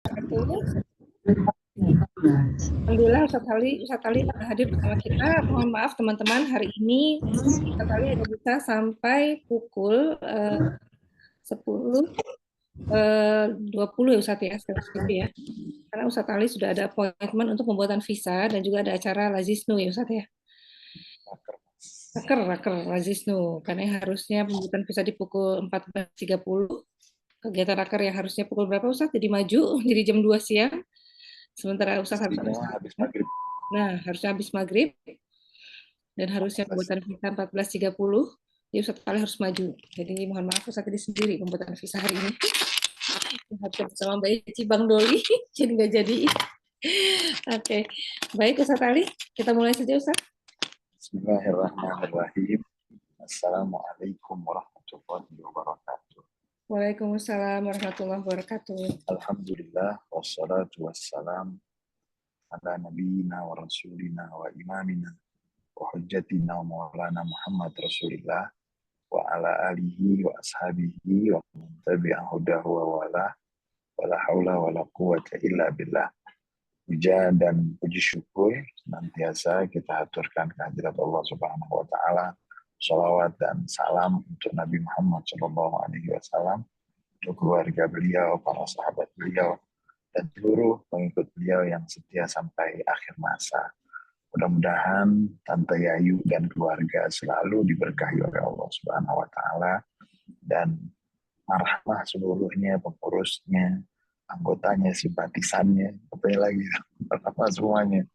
Alhamdulillah Ustadz Ali hadir bersama kita. Mohon maaf teman-teman, hari ini Ustadz Ali hanya bisa sampai pukul 10 20 ya Ustadz ya, seperti ya. Karena Ustadz Ali sudah ada appointment untuk pembuatan visa dan juga ada acara Lazisnu ya Ustadz ya. Raker Lazisnu, karena harusnya pembuatan visa di pukul 14.30. Kegiatan raker yang harusnya pukul berapa Ustadz? Jadi maju, jadi jam 2 siang. Sementara Ustadz habis maghrib. Nah, harusnya habis maghrib dan harusnya pembuatan visa 14.30. Jadi Ustadz Ali harus maju. Jadi mohon maaf Ustadz Ali sendiri pembuatan visa hari ini. Harusnya bersama Mbak Eci Bang Doli, jadi nggak jadi. Oke, baik Ustadz Ali, kita mulai saja Ustadz. Bismillahirrahmanirrahim. Assalamualaikum warahmatullahi wabarakatuh. Waalaikumsalam warahmatullahi wabarakatuh. Alhamdulillah wassalatu wassalam ala nabiyina wa rasulina wa imamina wa hujjatina wa maulana Muhammad Rasulillah wa ala alihi wa ashabihi wa man tabi'a hudahu wa wala wala haula wala quwwata illa billah. Puja dan puji syukur senantiasa kita aturkan kehadirat Allah Subhanahu wa taala. Shalawat dan salam untuk Nabi Muhammad SAW, untuk keluarga beliau, para sahabat beliau, dan seluruh pengikut beliau yang setia sampai akhir masa. Mudah-mudahan Tante Yayu dan keluarga selalu diberkahi oleh Allah Subhanahu wa taala dan marhamah seluruhnya, pengurusnya, anggotanya, simpatisannya, apa lagi, marhamah semuanya.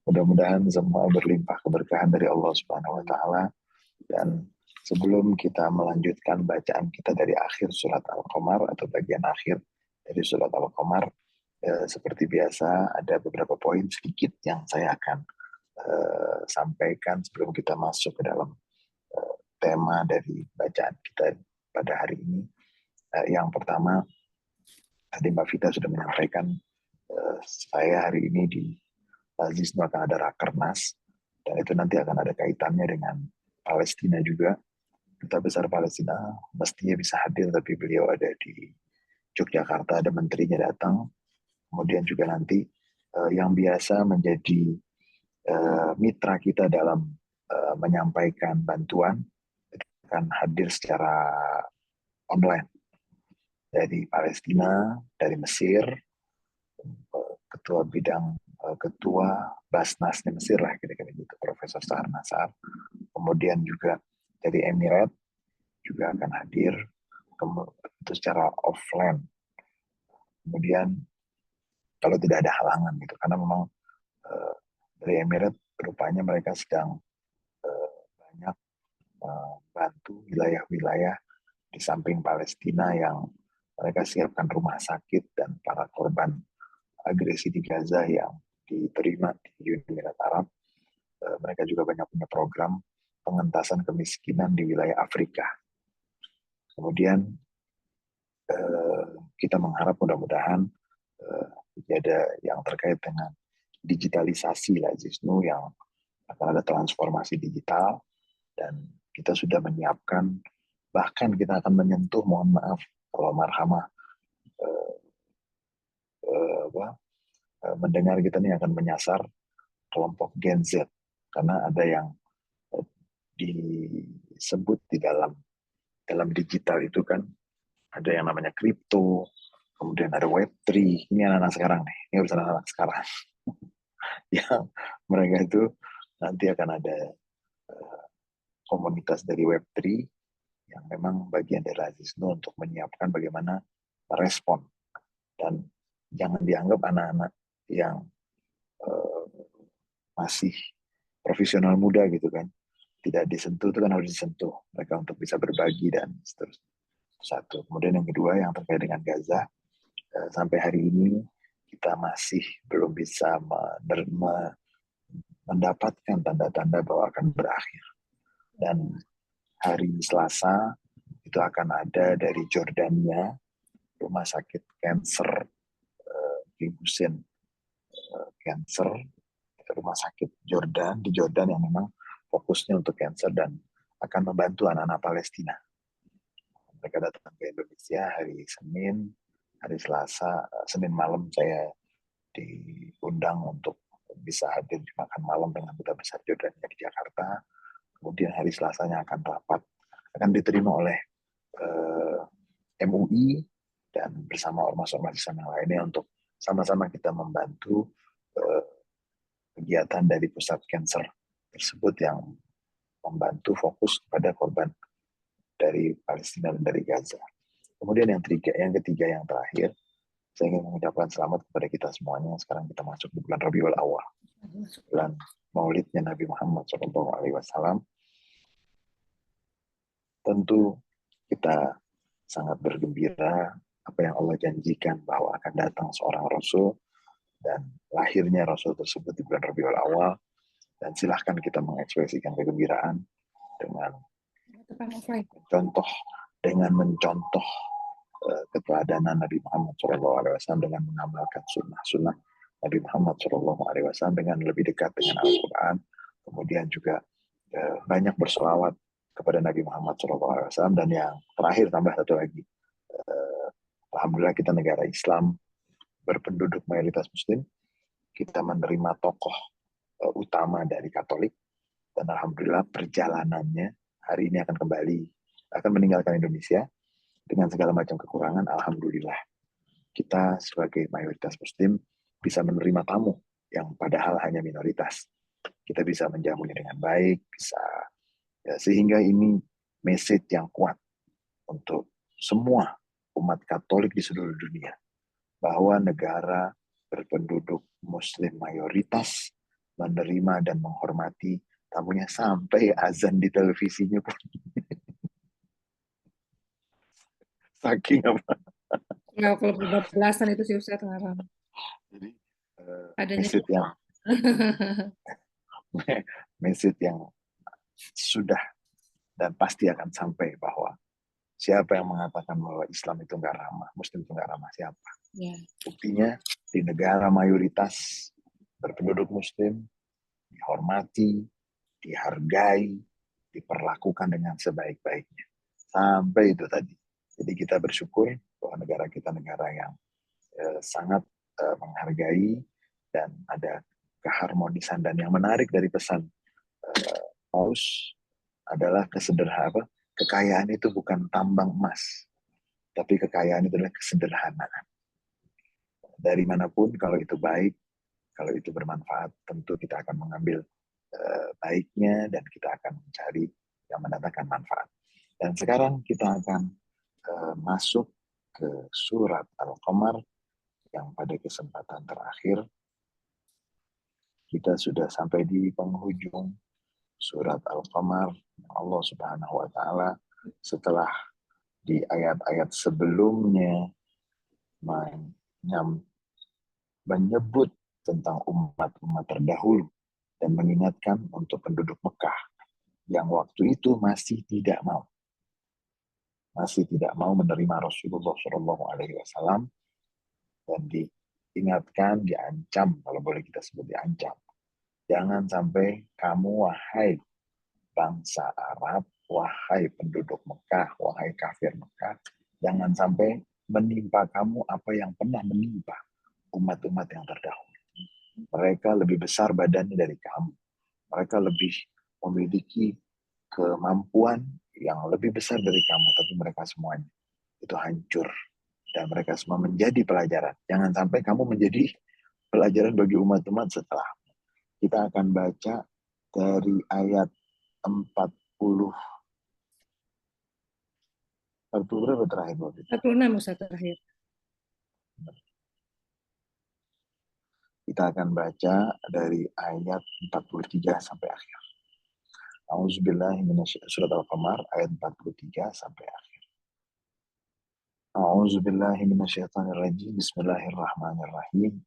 Mudah-mudahan semua berlimpah keberkahan dari Allah Subhanahu wa taala. Dan sebelum kita melanjutkan bacaan kita dari akhir surat Al-Qamar atau bagian akhir dari surat Al-Qamar, seperti biasa ada beberapa poin sedikit yang saya akan sampaikan sebelum kita masuk ke dalam tema dari bacaan kita pada hari ini. Yang pertama, tadi Mbak Vita sudah menyampaikan saya hari ini di Lazisnu akan ada Rakernas, dan itu nanti akan ada kaitannya dengan Palestina juga. Duta Besar Palestina mestinya bisa hadir, tapi beliau ada di Yogyakarta, ada menterinya datang. Kemudian juga nanti yang biasa menjadi mitra kita dalam menyampaikan bantuan akan hadir secara online dari Palestina, dari Mesir, ketua Basnas di Mesir lah kira-kira gitu, Profesor Sahar Nasar. Kemudian juga dari Emirat juga akan hadir, itu secara offline. Kemudian kalau tidak ada halangan gitu, karena memang dari Emirat rupanya mereka sedang banyak bantu wilayah-wilayah di samping Palestina yang mereka siapkan rumah sakit dan para korban agresi di Gaza yang diterima di Uni Emirat Arab. Mereka juga banyak punya program pengentasan kemiskinan di wilayah Afrika. Kemudian kita mengharap mudah-mudahan ada yang terkait dengan digitalisasi Lazisnu yang akan ada transformasi digital, dan kita sudah menyiapkan, bahkan kita akan menyentuh, mohon maaf kalau marhamah mendengar kita ini akan menyasar kelompok Gen Z, karena ada yang disebut di dalam digital itu kan ada yang namanya kripto, kemudian ada Web3. Ini anak-anak sekarang nih, ini urusan anak-anak sekarang. Yang mereka itu nanti akan ada komunitas dari Web3 yang memang bagian dari Lazisnu untuk menyiapkan bagaimana merespon. Dan jangan dianggap anak-anak yang masih profesional muda gitu kan, tidak disentuh, itu kan harus disentuh mereka untuk bisa berbagi dan seterusnya. Satu. Kemudian yang kedua yang terkait dengan Gaza, sampai hari ini kita masih belum bisa mendapatkan tanda-tanda bahwa akan berakhir. Dan hari Selasa itu akan ada dari Jordania, rumah sakit kanker Hussein Cancer, rumah sakit Jordan di Jordan yang memang fokusnya untuk kanker dan akan membantu anak-anak Palestina. Mereka datang ke Indonesia hari Senin, hari Selasa, Senin malam saya diundang untuk bisa hadir di makan malam dengan Duta Besar Jordania di Jakarta. Kemudian hari Selasanya akan rapat, akan diterima oleh MUI dan bersama ormas-ormas Islam yang lainnya untuk sama-sama kita membantu kegiatan dari pusat cancer tersebut yang membantu fokus kepada korban dari Palestina dan dari Gaza. Kemudian yang ketiga, yang terakhir, saya ingin mengucapkan selamat kepada kita semuanya. Sekarang kita masuk di bulan Rabiul Awal, bulan Maulidnya Nabi Muhammad SAW. Tentu kita sangat bergembira apa yang Allah janjikan bahwa akan datang seorang Rasul dan lahirnya Rasul tersebut di bulan Rabiul Awal. Dan silahkan kita mengekspresikan kegembiraan dengan mencontoh keteladanan Nabi Muhammad SAW dengan mengamalkan sunnah-sunnah Nabi Muhammad SAW dengan lebih dekat dengan Al-Quran, kemudian juga banyak berselawat kepada Nabi Muhammad SAW, dan yang terakhir tambah satu lagi, alhamdulillah kita negara Islam berpenduduk mayoritas Muslim, kita menerima tokoh utama dari Katolik, dan alhamdulillah perjalanannya hari ini akan meninggalkan Indonesia dengan segala macam kekurangan. Alhamdulillah kita sebagai mayoritas Muslim bisa menerima tamu yang padahal hanya minoritas. Kita bisa menjamunya dengan baik, sehingga ini message yang kuat untuk semua umat Katolik di seluruh dunia bahwa negara berpenduduk Muslim mayoritas menerima dan menghormati tamunya sampai azan di televisinya pun. Saking apa? Ya, kalau berbablasan itu sih Ustaz ngarang. Jadi Adanya message yang sudah dan pasti akan sampai bahwa siapa yang mengatakan bahwa Islam itu nggak ramah, Muslim itu nggak ramah, siapa? Ya. Buktinya di negara mayoritas berpenduduk Muslim dihormati, dihargai, diperlakukan dengan sebaik-baiknya. Sampai itu tadi. Jadi kita bersyukur bahwa negara kita negara yang sangat menghargai dan ada keharmonisan. Dan yang menarik dari pesan Paus adalah kekayaan itu bukan tambang emas, tapi kekayaan itu adalah kesederhanaan. Dari manapun, kalau itu baik, kalau itu bermanfaat, tentu kita akan mengambil baiknya dan kita akan mencari yang mendatangkan manfaat. Dan sekarang kita akan masuk ke surat Al-Qamar yang pada kesempatan terakhir kita sudah sampai di penghujung surat Al-Qamar. Allah Subhanahu wa taala setelah di ayat-ayat sebelumnya menyebut tentang umat-umat terdahulu dan mengingatkan untuk penduduk Mekah yang waktu itu masih tidak mau menerima Rasulullah SAW, dan diingatkan, diancam, kalau boleh kita sebut diancam, jangan sampai kamu wahai bangsa Arab, wahai penduduk Mekah, wahai kafir Mekah, jangan sampai menimpa kamu apa yang pernah menimpa umat-umat yang terdahulu. Mereka lebih besar badannya dari kamu. Mereka lebih memiliki kemampuan yang lebih besar dari kamu, tapi mereka semuanya itu hancur. Dan mereka semua menjadi pelajaran. Jangan sampai kamu menjadi pelajaran bagi umat-umat setelah. Kita akan baca dari ayat 40 berapa terakhir? 46 Ustaz terakhir. Kita akan baca dari ayat 43 sampai akhir. A'udzubillahi surat Al-Qamar ayat 43 sampai akhir. A'udzubillahi minasyaitonirrajim. Bismillahirrahmanirrahim.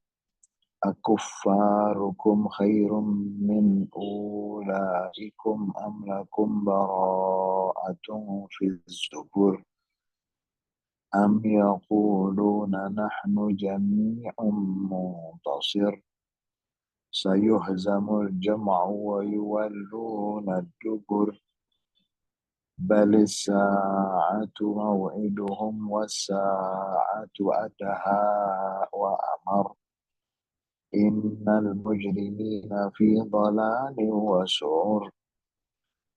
Akuffarukum khairum min ulaikum am lakum bara'atun fil zubur am yaquluna nahnu jami'un muntasir sayuhzamul jam'u wa yuwalluna ad-dubur balis sa'atu maw'iduhum was-sa'atu adha wa amar. Innal mujrimina fi dhalalin wa su'ur.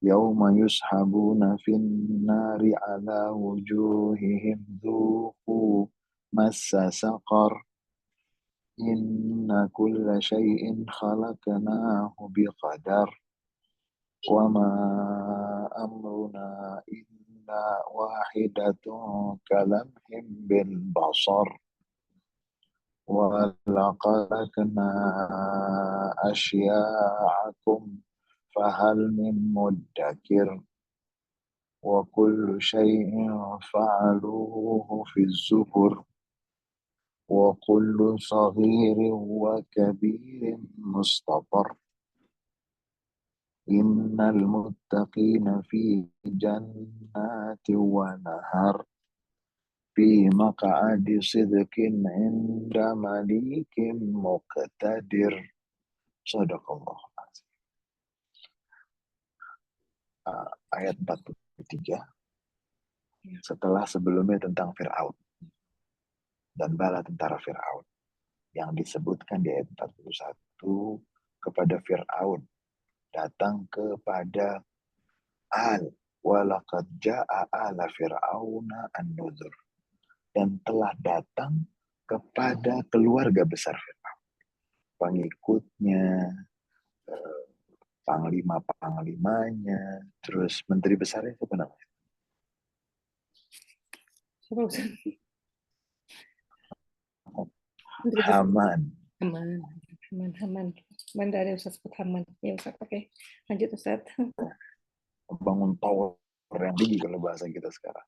Yawma yushabuna fin nari ala wujuhihim dhuqu massa saqar. Inna kulla syai'in khalaqnahu biqadar. Wa ma amruna illa wahidatun kalamhim bil basar. Wa laqadna asya'akum fahal min muddakir. Wa kullu syai'in fa'aluhu fi zubur. Wa kullu saghirin wa kabirin mustatar. Innal muttaqina fi jannati wa nahar. Fi maq'adi sidqin 'inda malikin muqtadir. Shadaqallah. Ayat 43. Setelah sebelumnya tentang Fir'aun dan bala tentara Fir'aun yang disebutkan di ayat 41, kepada Fir'aun datang kepada walaqad ja'a ala fir'auna an-nuzur, dan telah datang kepada keluarga besar Fir'aun, pengikutnya, panglima-panglimanya, terus menteri besarnya siapa namanya? Haman. Haman dari Ustaz sebut Haman. Ya Ustaz, oke. Lanjut Ustaz. Bangun tower yang tinggi kalau bahasa kita sekarang.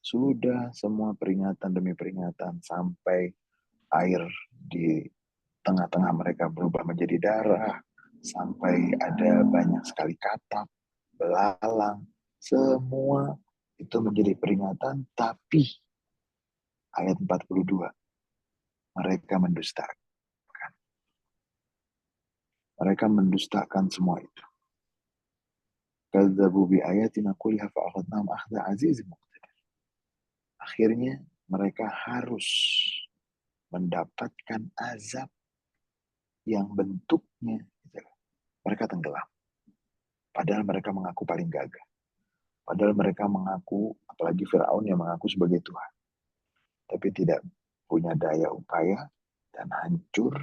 Sudah semua peringatan demi peringatan sampai air di tengah-tengah mereka berubah menjadi darah, sampai ada banyak sekali katak, belalang, semua itu menjadi peringatan, tapi ayat 42 mereka mendustakan. Mereka mendustakan semua itu. Kadzabu bi ayatina kulliha fa'akhadnahum akhdha azizim muqtadir. Akhirnya mereka harus mendapatkan azab yang bentuknya mereka tenggelam. Padahal mereka mengaku paling gagah. Padahal mereka mengaku, apalagi Fir'aun yang mengaku sebagai Tuhan. Tapi tidak punya daya upaya dan hancur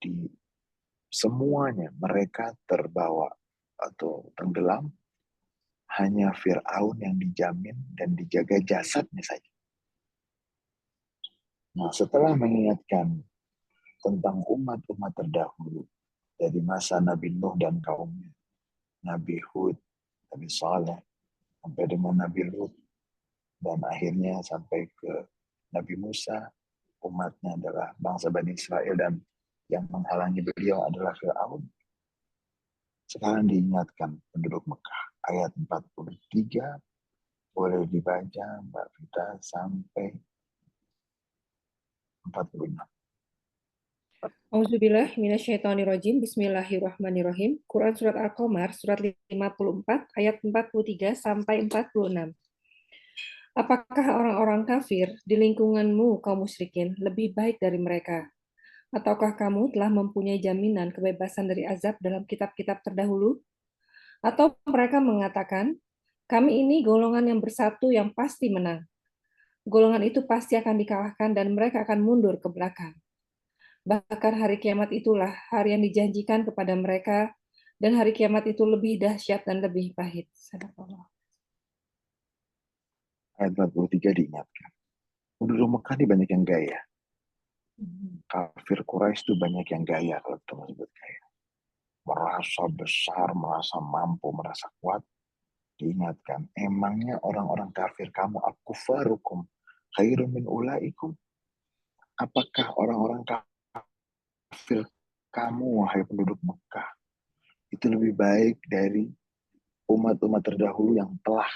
di semuanya. Mereka terbawa atau tenggelam. Hanya Fir'aun yang dijamin dan dijaga jasadnya saja. Nah, setelah mengingatkan tentang umat-umat terdahulu dari masa Nabi Nuh dan kaumnya, Nabi Hud, Nabi Saleh, sampai dengan Nabi Lut, dan akhirnya sampai ke Nabi Musa, umatnya adalah bangsa Bani Israel dan yang menghalangi beliau adalah Fir'aun. Sekarang diingatkan penduduk Mekah, ayat 43, boleh dibaca Mbak Vita sampai 46. Auzubillah minasyaitonirrajim. Bismillahirrahmanirrahim. Quran surat Al-Qamar surat 54 ayat 43 sampai 46. Apakah orang-orang kafir di lingkunganmu kaum musyrikin lebih baik dari mereka? Ataukah kamu telah mempunyai jaminan kebebasan dari azab dalam kitab-kitab terdahulu? Atau mereka mengatakan, kami ini golongan yang bersatu yang pasti menang. Golongan itu pasti akan dikalahkan dan mereka akan mundur ke belakang. Bahkan hari kiamat itulah hari yang dijanjikan kepada mereka, dan hari kiamat itu lebih dahsyat dan lebih pahit. Sadaqallah. Ayat 43 diingatkan. Penduduk Mekah ini banyak yang gaya. Kafir Quraisy itu banyak yang gaya kalau kita sebut gaya. Merasa besar, merasa mampu, merasa kuat. Diingatkan, emangnya orang-orang kafir kamu akufarukum khairun min ulaikum? Apakah orang-orang kafir kamu, wahai penduduk Mekah, itu lebih baik dari umat-umat terdahulu yang telah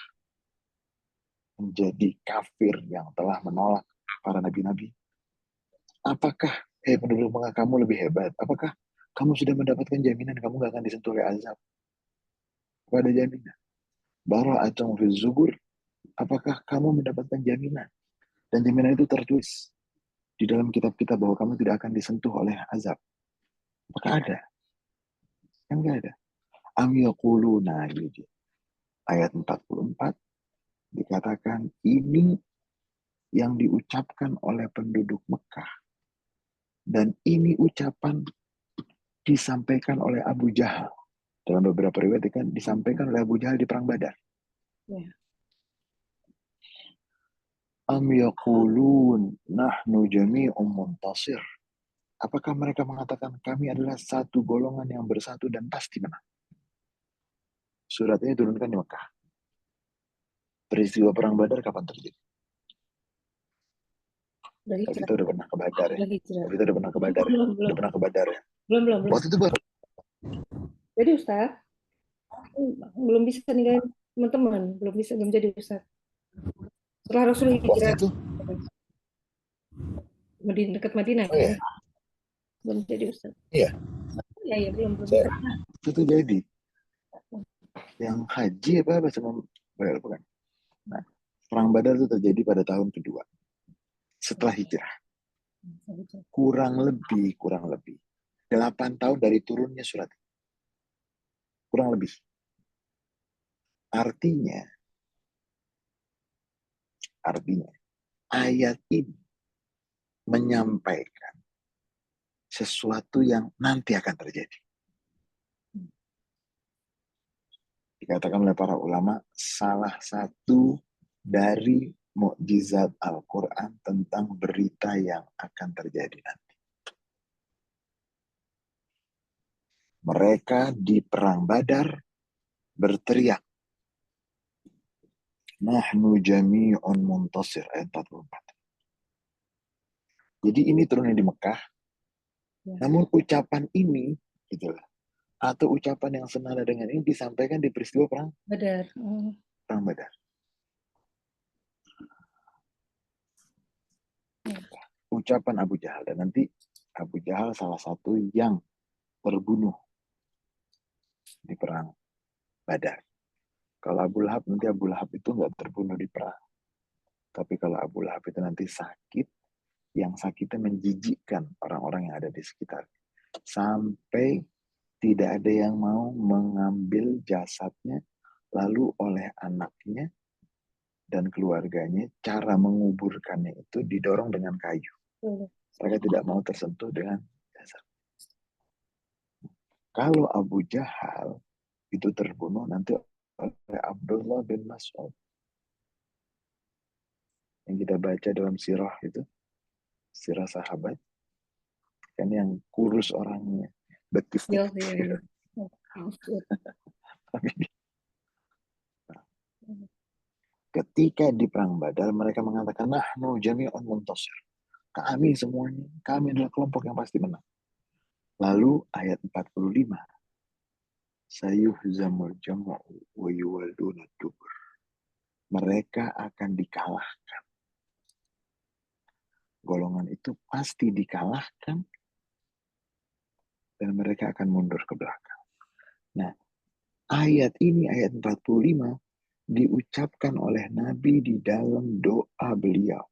menjadi kafir, yang telah menolak para nabi-nabi? Apakah penduduk Mekah kamu lebih hebat? Apakah kamu sudah mendapatkan jaminan kamu gak akan disentuh oleh azab? Apa ada jaminan? bara'atun fi zubur, apakah kamu mendapatkan jaminan? Dan jaminan itu tertulis di dalam kitab kita bahwa kamu tidak akan disentuh oleh azab. Apakah ada? Kan nggak ada. Am yaquluna, gitu. Ayat 44 dikatakan ini yang diucapkan oleh penduduk Mekah. Dan ini ucapan disampaikan oleh Abu Jahal. Dalam beberapa riwayat kan disampaikan oleh Abu Jahal di perang Badar. Ya. Am yaqulun nahnu jami'un muntasir. Apakah mereka mengatakan kami adalah satu golongan yang bersatu dan pasti menang? Surat ini turunkan di Mekah. Peristiwa perang Badar kapan terjadi? Dari Kita udah pernah ke Badar ya. hijrah. Kita udah pernah ke Badar ya. Udah pernah ke Badar ya. Belum. Waktu itu baru. Jadi Ustaz, belum bisa ninggalin teman-teman, belum jadi Ustaz. Setelah Rasul Waktu hijrah itu. dekat Madinah Oh kan, ya. belum jadi Ustaz. Iya. Ya belum Saya, bisa. itu jadi yang haji apa sama bukan. Nah, perang Badar itu terjadi pada tahun kedua setelah hijrah. Kurang lebih 8 tahun dari turunnya surat. Kurang lebih. Artinya ayat ini menyampaikan sesuatu yang nanti akan terjadi. Dikatakan oleh para ulama salah satu dari mukjizat Al-Quran tentang berita yang akan terjadi nanti. Mereka di perang Badar berteriak, Nahnu jami'un muntasir, ayat 44. Jadi ini turunnya di Mekah, namun ucapan ini, gitulah, atau ucapan yang senada dengan ini disampaikan di peristiwa perang Badar. Perang Badar. Ucapan Abu Jahal, dan nanti Abu Jahal salah satu yang terbunuh di perang Badar. Kalau Abu Lahab, nanti Abu Lahab itu nggak terbunuh di perang. Tapi kalau Abu Lahab itu nanti sakit, yang sakitnya menjijikkan orang-orang yang ada di sekitar. Sampai tidak ada yang mau mengambil jasadnya, lalu oleh anaknya dan keluarganya, cara menguburkannya itu didorong dengan kayu. Mereka tidak mau tersentuh dengan jasad. Kalau Abu Jahal itu terbunuh nanti oleh Abdullah bin Mas'ud. Yang kita baca dalam sirah itu, sirah sahabat, kan yang kurus orangnya, betis. Ya. Ketika di perang Badar mereka mengatakan nahnu jami'un muntasir. Kami semuanya, kami adalah kelompok yang pasti menang. Lalu ayat 45. Sayuhzamul jam'u wa yuwalluna dubur. Mereka akan dikalahkan. Golongan itu pasti dikalahkan dan mereka akan mundur ke belakang. Nah, ayat ini, ayat 45, diucapkan oleh Nabi di dalam doa beliau.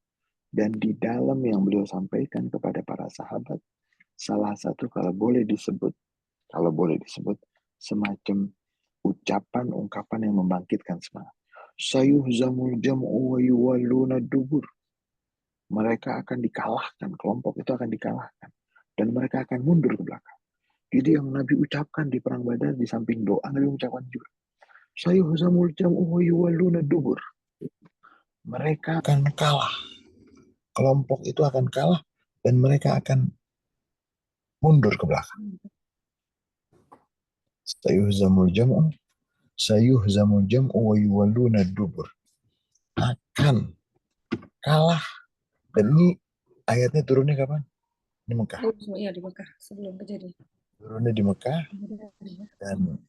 Dan di dalam yang beliau sampaikan kepada para sahabat, salah satu kalau boleh disebut, semacam ucapan, ungkapan yang membangkitkan semangat. Sayuhzamul jam'u wa yuwalluna dubur. Mereka akan dikalahkan, kelompok itu akan dikalahkan. Dan mereka akan mundur ke belakang. Jadi yang Nabi ucapkan di perang Badar, di samping doa, Nabi ucapkan juga, Sayuhzamul jam'u wa yuwalluna dubur. Mereka akan kalah. Kelompok itu akan kalah dan mereka akan mundur ke belakang. Sayuhzamul jam'u wa yuwalluna dubur. Akan kalah. Dan ini ayatnya turunnya kapan? Di Mekah. Iya, di Mekah sebelum kejadian. Turunnya di Mekah dan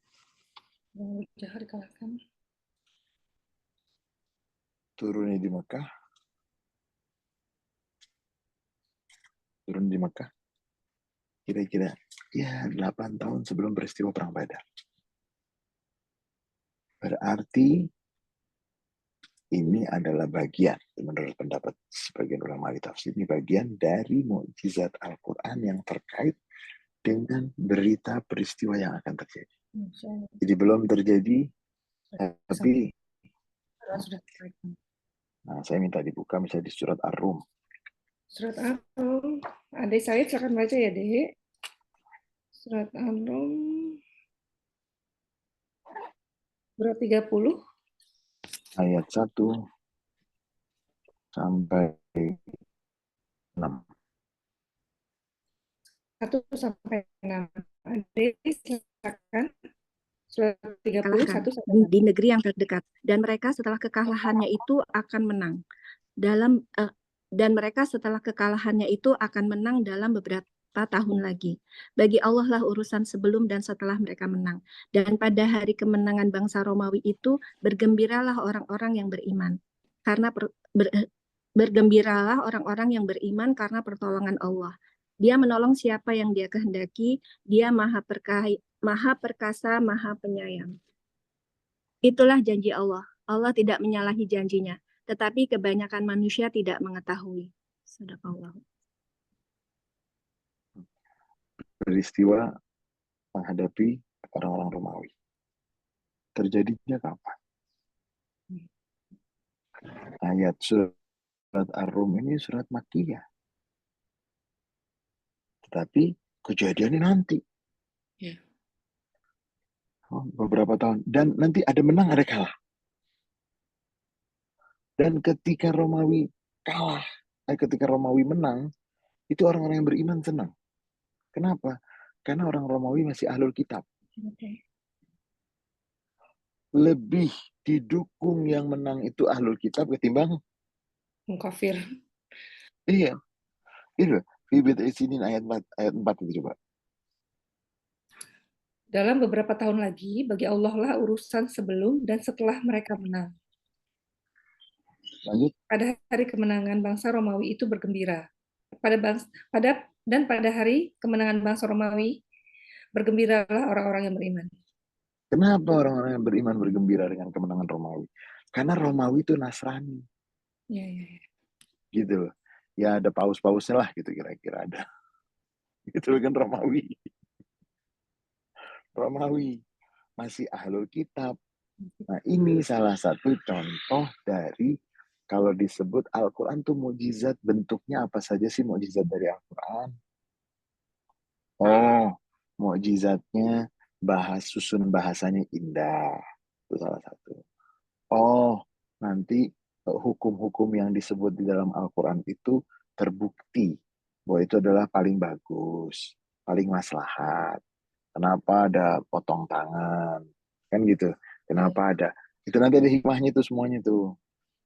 Jahar dikalahkan. Turun di Mekah kira-kira ya 8 tahun sebelum peristiwa perang Badar. Berarti ini adalah bagian, menurut pendapat sebagian ulama ahli tafsir, ini bagian dari mukjizat Al-Quran yang terkait dengan berita peristiwa yang akan terjadi. Jadi belum terjadi, tapi saya minta dibuka misalnya di surat Ar-Rum. Surat Ar-Rum, Adik saya silakan baca ya, Dek. Surat Ar-Rum, surat 30. Ayat 1 sampai 6. 1 sampai 6. Adik silakan. Surat 30, 1 sampai 6. Di negeri yang terdekat, dan mereka setelah kekalahannya itu akan menang dalam beberapa tahun lagi. Bagi Allah lah urusan sebelum dan setelah mereka menang. Dan pada hari kemenangan bangsa Romawi itu bergembiralah orang-orang yang beriman. Bergembiralah orang-orang yang beriman karena pertolongan Allah. Dia menolong siapa yang Dia kehendaki. Dia Maha Perkasa, Maha Penyayang. Itulah janji Allah. Allah tidak menyalahi janjinya, tetapi kebanyakan manusia tidak mengetahui. Sadaqallah. Peristiwa menghadapi orang-orang Romawi. Terjadinya kapan? Ayat surat Ar-Rum ini surat Makkiyah. Tetapi kejadiannya nanti. Beberapa tahun. Dan nanti ada menang, ada kalah. Dan ketika Romawi kalah, ketika Romawi menang, itu orang-orang yang beriman senang. Kenapa? Karena orang Romawi masih ahlul kitab. Lebih didukung yang menang itu ahlul kitab ketimbang mukafir. Iya. Itu Fibit Isinin ayat 4 itu coba. Dalam beberapa tahun lagi, bagi Allah lah urusan sebelum dan setelah mereka menang. Lanjut. Pada hari kemenangan bangsa Romawi itu bergembira. Pada hari kemenangan bangsa Romawi, bergembiralah orang-orang yang beriman. Kenapa orang-orang yang beriman bergembira dengan kemenangan Romawi? Karena Romawi itu Nasrani. Ya. Gitu. Ya ada paus-pausnya lah gitu kira-kira ada. Itu kan Romawi. Romawi masih ahlul kitab. Nah, ini salah satu contoh dari kalau disebut Al-Quran tuh mukjizat, bentuknya apa saja sih mukjizat dari Al-Quran? Oh, mukjizatnya susun bahasanya indah. Itu salah satu. Oh, nanti hukum-hukum yang disebut di dalam Al-Quran itu terbukti bahwa itu adalah paling bagus, paling maslahat. Kenapa ada potong tangan? Kan gitu. Kenapa ada? Itu nanti ada hikmahnya itu semuanya tuh.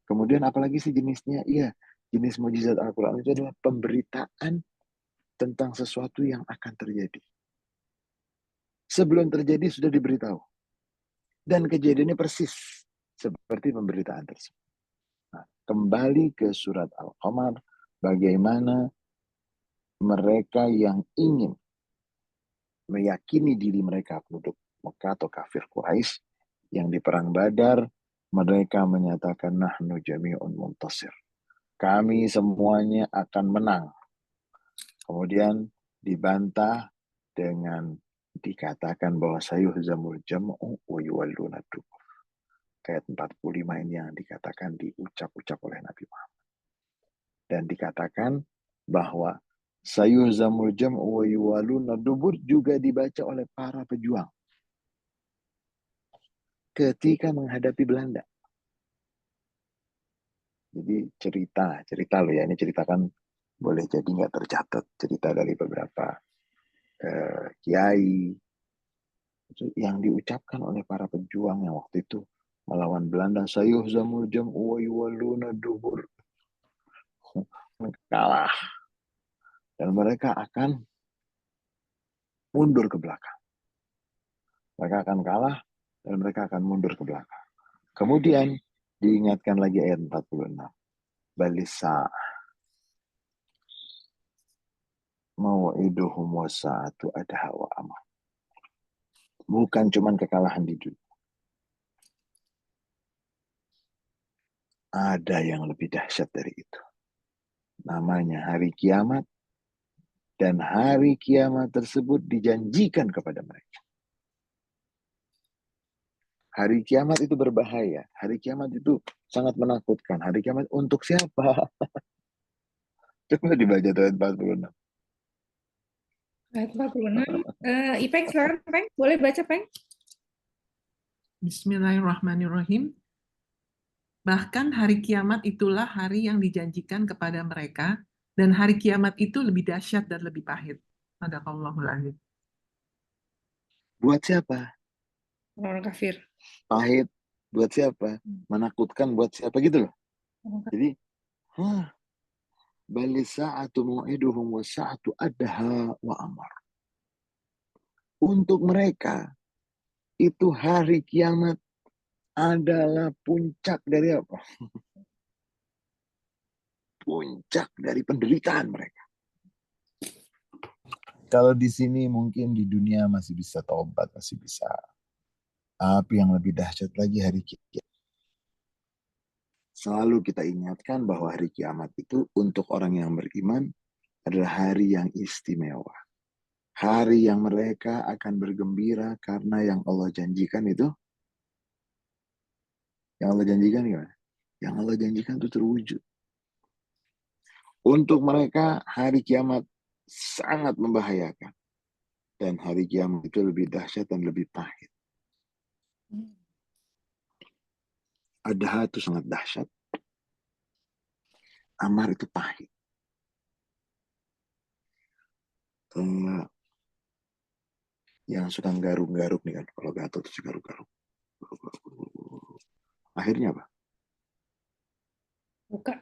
Kemudian apalagi sih jenisnya? Iya, jenis mukjizat Al-Quran itu adalah pemberitaan tentang sesuatu yang akan terjadi. Sebelum terjadi sudah diberitahu. Dan kejadiannya persis seperti pemberitaan tersebut. Nah, kembali ke surat Al-Qamar, bagaimana mereka yang ingin meyakini diri mereka penduduk Mekah atau kafir Quraisy yang di perang Badar, mereka menyatakan nahnu jami'un muntasir. Kami semuanya akan menang. Kemudian dibantah dengan dikatakan bahwa sayuhzamul jam'u wa yuwalluna dubur. Ayat 45 ini yang dikatakan diucap-ucap oleh Nabi Muhammad. Dan dikatakan bahwa sayuhzamul jam'u wa yuwalluna dubur juga dibaca oleh para pejuang ketika menghadapi Belanda. Jadi cerita loh ya, ini ceritakan boleh jadi nggak tercatat, cerita dari beberapa kiai yang diucapkan oleh para pejuang yang waktu itu melawan Belanda. Sayuhzamul jam'u wa yuwalluna dubur. Kalah. Dan mereka akan mundur ke belakang. Mereka akan kalah dan mereka akan mundur ke belakang. Kemudian diingatkan lagi ayat 46. Balisa mau'iduhum wasa'atu adha wa amah. Bukan cuma kekalahan di dunia. ada yang lebih dahsyat dari itu. Namanya hari kiamat, dan hari kiamat tersebut dijanjikan kepada mereka. Hari kiamat itu berbahaya. Hari kiamat itu sangat menakutkan. Hari kiamat untuk siapa? Coba dibaca ayat 46. Ayat 46. Ipeng, silakan, Peng. Boleh baca, Peng? Bismillahirrahmanirrahim. Bahkan hari kiamat itulah hari yang dijanjikan kepada mereka, dan hari kiamat itu lebih dahsyat dan lebih pahit. Sadaqallahul adzim. Buat siapa? Orang kafir. Pahit. Buat siapa? Menakutkan buat siapa gitu loh. Jadi, bali sa'atu mu'iduhum wa sa'atu adha wa amar. Untuk mereka, itu hari kiamat adalah puncak dari apa? Puncak dari penderitaan mereka. Kalau di sini mungkin di dunia masih bisa taubat, masih bisa. Tapi yang lebih dahsyat lagi hari kiamat. Selalu kita ingatkan bahwa hari kiamat itu untuk orang yang beriman adalah hari yang istimewa. Hari yang mereka akan bergembira karena yang Allah janjikan itu. Yang Allah janjikan gimana? Yang Allah janjikan itu terwujud. Untuk mereka hari kiamat sangat membahayakan. Dan hari kiamat itu lebih dahsyat dan lebih pahit. Adha itu sangat dahsyat. Amar itu pahit. Yang suka garuk-garuk nih kan. Kalau gatot itu garuk-garuk. Akhirnya apa? Buka.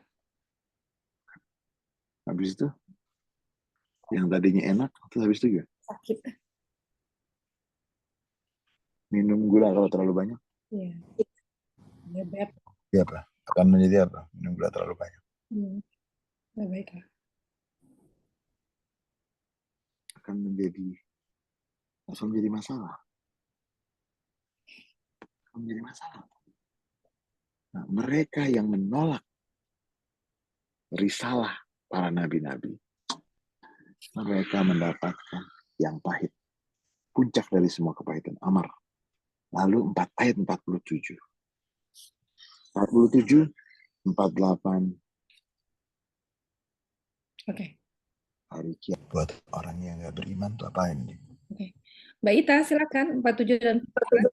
Habis itu, yang tadinya enak, terus habis itu juga Sakit. minum gula kalau terlalu banyak. Iya. Bebek. Iya apa? Akan menjadi apa? Minum gula terlalu banyak. Baiklah. Akan menjadi masalah. Akan menjadi masalah. Nah, mereka yang menolak risalah para nabi-nabi, mereka mendapatkan yang pahit. Puncak dari semua kepahitan. Amar. Lalu ayat 47. 47, 48. Oke. Hari kiamat buat orang yang nggak beriman tuh apa ini? Oke. Mbak Ita, silakan 47 dan 48.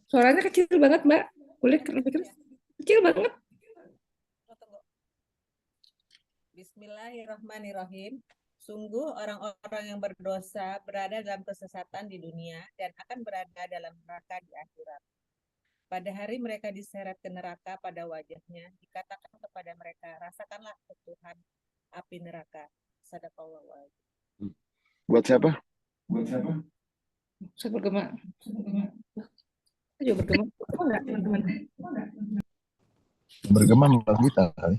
Suaranya kecil banget, Mbak. Boleh lebih keras? Kecil banget. Bismillahirrahmanirrahim. Sungguh orang-orang yang berdosa berada dalam kesesatan di dunia dan akan berada dalam neraka di akhirat. Pada hari mereka diseret ke neraka, pada wajahnya dikatakan kepada mereka, rasakanlah ketuhan api neraka. Sadaqallahu adzim. Buat siapa? Saya bergema. Saya juga bergema. Enggak, teman-teman. Bergema malah kita kali.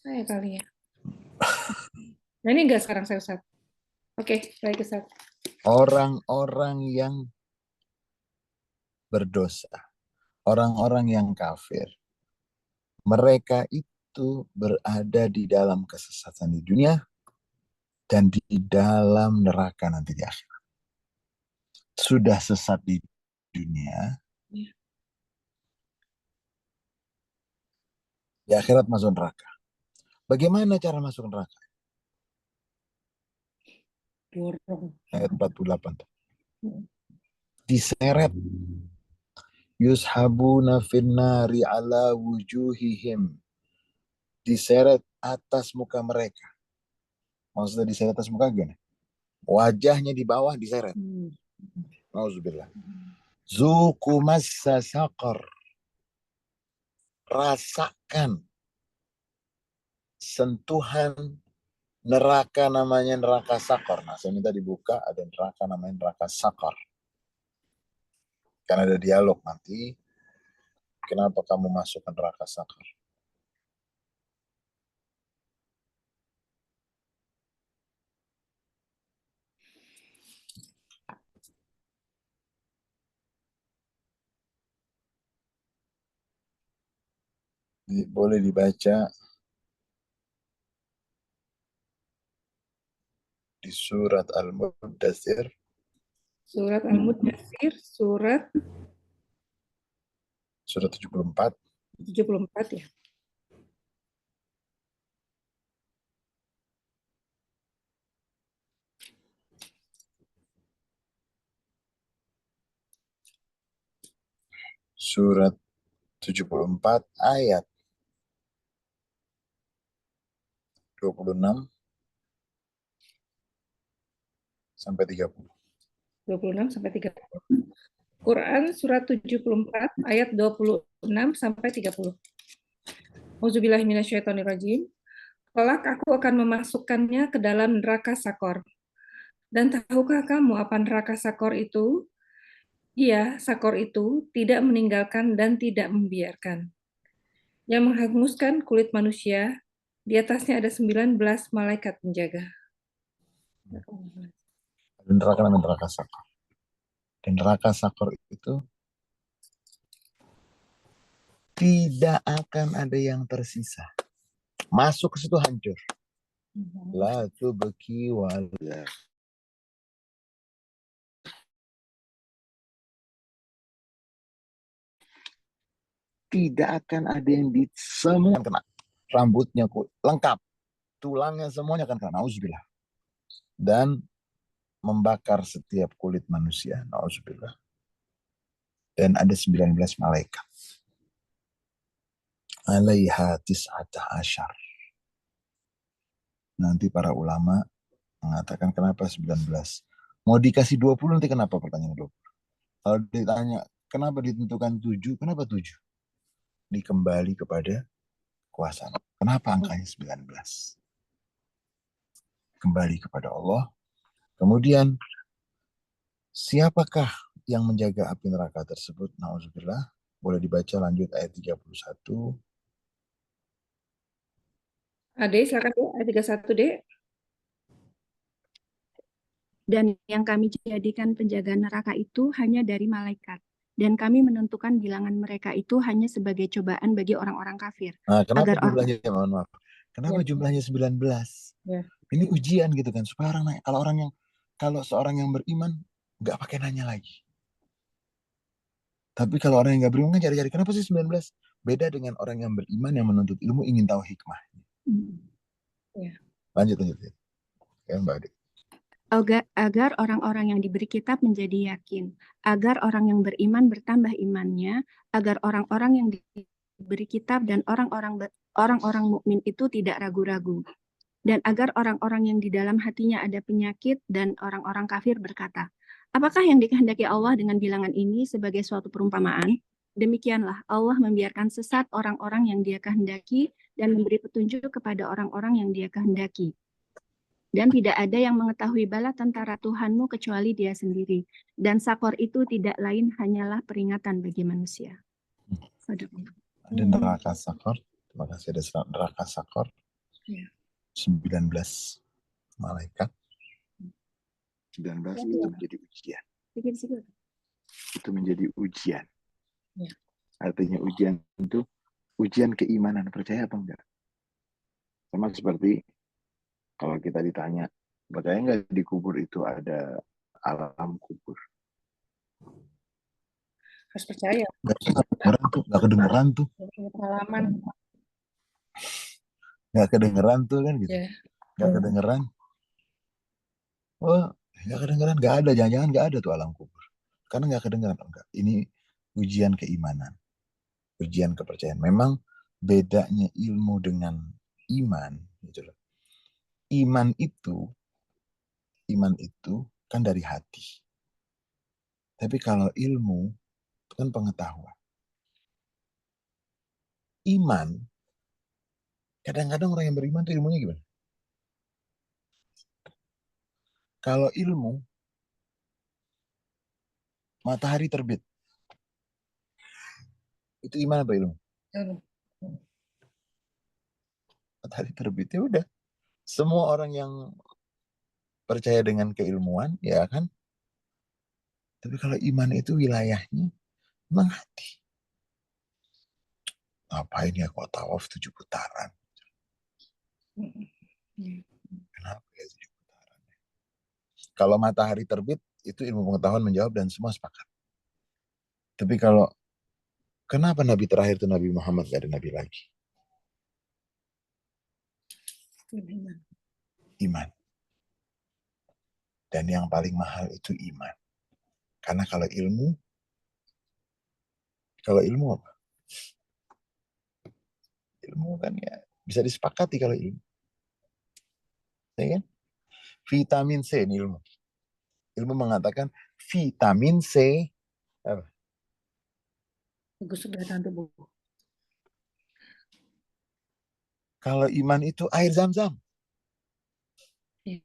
Saya kali ya. Nah, ini enggak sekarang saya Ustaz. Oke, baik Ustaz. Orang-orang yang berdosa, orang-orang yang kafir, mereka itu berada di dalam kesesatan di dunia dan di dalam neraka nanti di akhirat. Sudah sesat di dunia, di akhirat masuk neraka. Bagaimana cara masuk neraka? Dorong. Ayat 48. Diseret. Yushabuna finnari ala wujuhihim. Diseret atas muka mereka. Maksudnya diseret atas muka gimana? Wajahnya di bawah diseret. Nauzubillah. Zuku massa saqar. Rasakan sentuhan neraka namanya neraka sakar. Nah, saya minta dibuka, ada neraka namanya neraka sakar. Karena ada dialog nanti, kenapa kamu masuk ke neraka sakar? Boleh dibaca di surat Al-Muddatsir. Surat Al-Muddatsir, surat 74. 74 ya. Surat 74 ayat 26 sampai 30. 26 sampai 30. Quran surat 74 ayat 26 sampai 30. Auzubillahiminasyaitonirrajim. Kelak aku akan memasukkannya ke dalam neraka Sakor. Dan tahukah kamu apa neraka Sakor itu? Iya, Sakor itu tidak meninggalkan dan tidak membiarkan. Yang menghanguskan kulit manusia, di atasnya ada 19 malaikat penjaga. Dan neraka namanya neraka Sakor. Dan neraka Sakor itu tidak akan ada yang tersisa. Masuk ke situ hancur. La tubqi wala. Tidak akan ada yang di semua kena. Rambutnya lengkap. Tulangnya semuanya akan kena. Nauzubillah. Dan membakar setiap kulit manusia. Nauzubillah. Dan ada 19 malaikat. Alaiha tis'ata asyar. Nanti para ulama mengatakan kenapa 19. Mau dikasih 20 nanti kenapa pertanyaan 20. Kalau ditanya kenapa ditentukan 7, kenapa 7? Dikembali kepada kuasa. Kenapa angkanya 19? Kembali kepada Allah. Kemudian siapakah yang menjaga api neraka tersebut? Nauzubillah. Boleh dibaca lanjut ayat 31. Ade, silakan Dek, ayat 31, Dek. Dan yang kami jadikan penjaga neraka itu hanya dari malaikat. Dan kami menentukan bilangan mereka itu hanya sebagai cobaan bagi orang-orang kafir. Nah, kenapa Agar jumlahnya, mohon maaf. Kenapa Ya. jumlahnya 19? Ya. Ini ujian gitu kan, supaya orang kalau seorang yang beriman nggak pakai nanya lagi. Tapi kalau orang yang nggak beriman kan cari-cari, kenapa sih 19? Beda dengan orang yang beriman yang menuntut ilmu ingin tahu hikmah. Ya. Lanjut. Ya, Mbak Ade. Agar orang-orang yang diberi kitab menjadi yakin, agar orang yang beriman bertambah imannya, agar orang-orang yang diberi kitab dan orang-orang mukmin itu tidak ragu-ragu, dan agar orang-orang yang di dalam hatinya ada penyakit dan orang-orang kafir berkata, apakah yang dikehendaki Allah dengan bilangan ini sebagai suatu perumpamaan? Demikianlah Allah membiarkan sesat orang-orang yang Dia kehendaki dan memberi petunjuk kepada orang-orang yang Dia kehendaki. Dan tidak ada yang mengetahui bala tentara Tuhanmu kecuali Dia sendiri. Dan Sakor itu tidak lain hanyalah peringatan bagi manusia. Ada neraka Sakor. Terima kasih, ada neraka Sakor. 19 malaikat. 19 itu menjadi ujian. Itu menjadi ujian. Artinya ujian itu ujian keimanan, percaya apa enggak? Sama seperti kalau kita ditanya, percaya nggak di kubur itu ada alam kubur? Harus percaya. Nggak kedengeran tuh. Pengalaman. Nggak kedengeran tuh kan gitu. Ya. Nggak kedengeran. Oh, nggak kedengeran. Nggak ada. Jangan-jangan nggak ada tuh alam kubur. Karena nggak kedengeran. Enggak. Ini ujian keimanan. Ujian kepercayaan. Memang bedanya ilmu dengan iman. Gitu loh. Iman itu kan dari hati. Tapi kalau ilmu itu kan pengetahuan. Iman, kadang-kadang orang yang beriman tuh ilmunya gimana? Kalau ilmu, matahari terbit. Itu iman apa ilmu? Matahari terbit, ya udah. Semua orang yang percaya dengan keilmuan, ya kan? Tapi kalau iman itu wilayahnya memang hati. Ngapain ya kok tawaf 7 putaran? Ya. Kenapa ya 7 putaran? Kalau matahari terbit, itu ilmu pengetahuan menjawab dan semua sepakat. Tapi kalau kenapa Nabi terakhir itu Nabi Muhammad, gak ada Nabi lagi? Iman. Dan yang paling mahal itu iman. Karena kalau ilmu apa? Ilmu kan ya bisa disepakati kalau ilmu. Ya kan? Vitamin C ini ilmu. Ilmu mengatakan vitamin C apa? Bagus kesehatan tubuh. Kalau iman itu air zam-zam. Ya.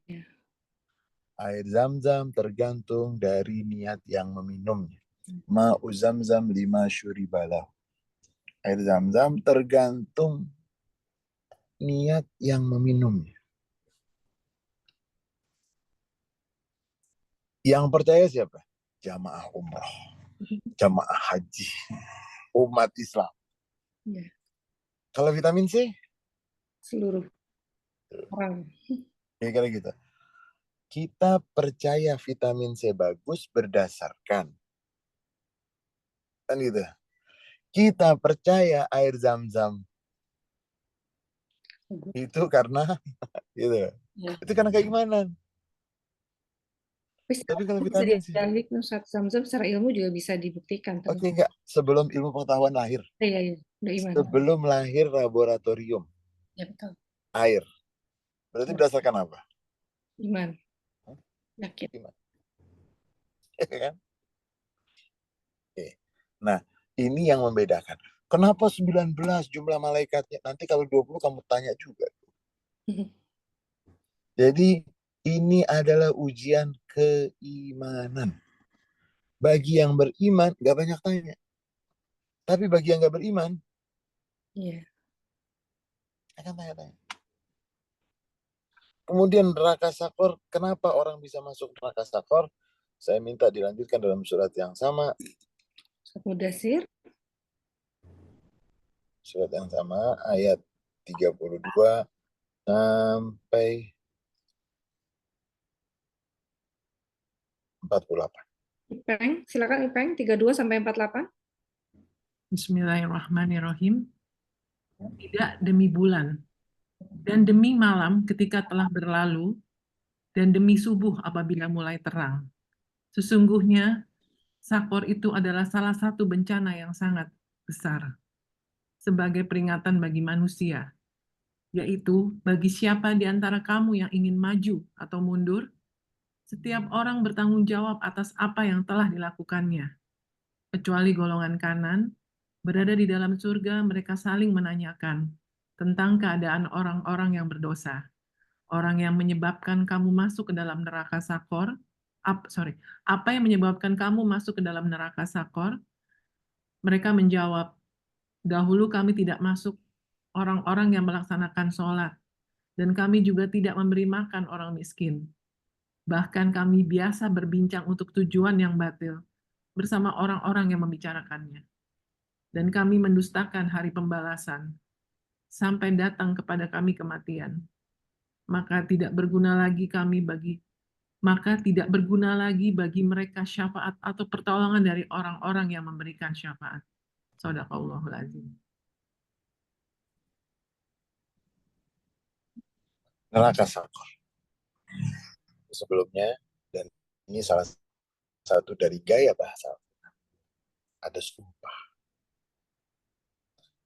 Air zam-zam tergantung dari niat yang meminumnya. Ma'u zam-zam 5 syuribalah. Air zam-zam tergantung niat yang meminumnya. Yang percaya siapa? Jamaah umroh, jamaah haji, umat Islam. Ya. Kalau vitamin C? Seluruh orang. Kira-kira gitu. Kita percaya vitamin C bagus berdasarkan. Kan gitu. Kita percaya air zam-zam itu karena gitu. Ya. Itu karena keimanan. Tapi kalau Bisa vitamin C, diambil zam-zam secara ilmu juga bisa dibuktikan. oke, enggak. Sebelum ilmu pengetahuan lahir. Iya, udah iman. Sebelum lahir laboratorium. Ya betul. Air. Berarti berdasarkan apa? Iman. Yakin. Iman. Kan? Oke. Nah, ini yang membedakan. Kenapa 19 jumlah malaikatnya? Nanti kalau 20 kamu tanya juga. Jadi ini adalah ujian keimanan. Bagi yang beriman, gak banyak tanya. Tapi bagi yang gak beriman, akan tanya-tanya. Kemudian neraka Sakor, kenapa orang bisa masuk neraka Sakor? Saya minta dilanjutkan dalam surat yang sama. Mudasir. Surat yang sama, ayat 32 sampai 48. Ipeng, silakan Ipeng, 32 sampai 48. Bismillahirrahmanirrahim. Tidak demi bulan, dan demi malam ketika telah berlalu, dan demi subuh apabila mulai terang. Sesungguhnya, Sakor itu adalah salah satu bencana yang sangat besar sebagai peringatan bagi manusia, yaitu bagi siapa di antara kamu yang ingin maju atau mundur, setiap orang bertanggung jawab atas apa yang telah dilakukannya. Kecuali golongan kanan, berada di dalam surga, mereka saling menanyakan tentang keadaan orang-orang yang berdosa. Orang yang menyebabkan kamu masuk ke dalam neraka Sakor, apa yang menyebabkan kamu masuk ke dalam neraka Sakor? Mereka menjawab, dahulu kami tidak masuk orang-orang yang melaksanakan sholat, dan kami juga tidak memberi makan orang miskin. Bahkan kami biasa berbincang untuk tujuan yang batil bersama orang-orang yang membicarakannya. Dan kami mendustakan hari pembalasan sampai datang kepada kami kematian. Maka tidak berguna lagi bagi mereka syafaat atau pertolongan dari orang-orang yang memberikan syafaat. Shadaqallahul azim. Neraka Sakor. Sebelumnya, dan ini salah satu dari gaya bahasa, ada sumpah.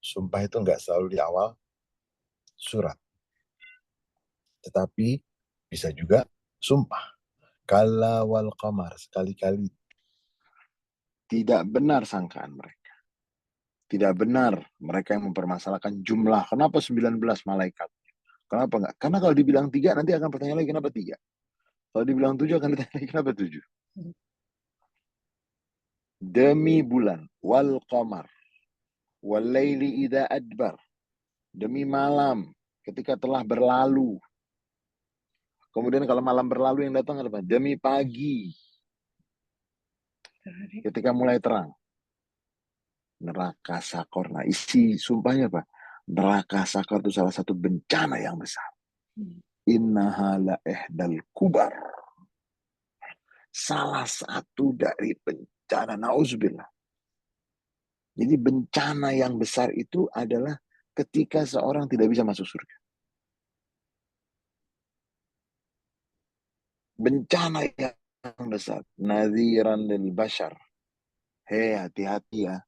Sumpah itu nggak selalu di awal surat. Tetapi bisa juga sumpah. Kalla wal qamar, sekali-kali. Tidak benar sangkaan mereka. Tidak benar mereka yang mempermasalahkan jumlah. Kenapa 19 malaikat? Kenapa enggak? Karena kalau dibilang 3, nanti akan bertanya lagi kenapa 3. Kalau dibilang 7, akan ditanya lagi kenapa 7. Demi bulan, wal qamar, wal laili idza adbar. Demi malam, ketika telah berlalu. Kemudian kalau malam berlalu yang datang apa? Demi pagi, ketika mulai terang. neraka sakor. Nah, isi sumpahnya apa? Neraka sakor itu salah satu bencana yang besar. Innaha la ihdal kubar. Salah satu dari bencana, nauzubillah. Jadi bencana yang besar itu adalah ketika seorang tidak bisa masuk surga. Bencana yang besar. Nadhiran lil bashar. Hei, hati-hati ya.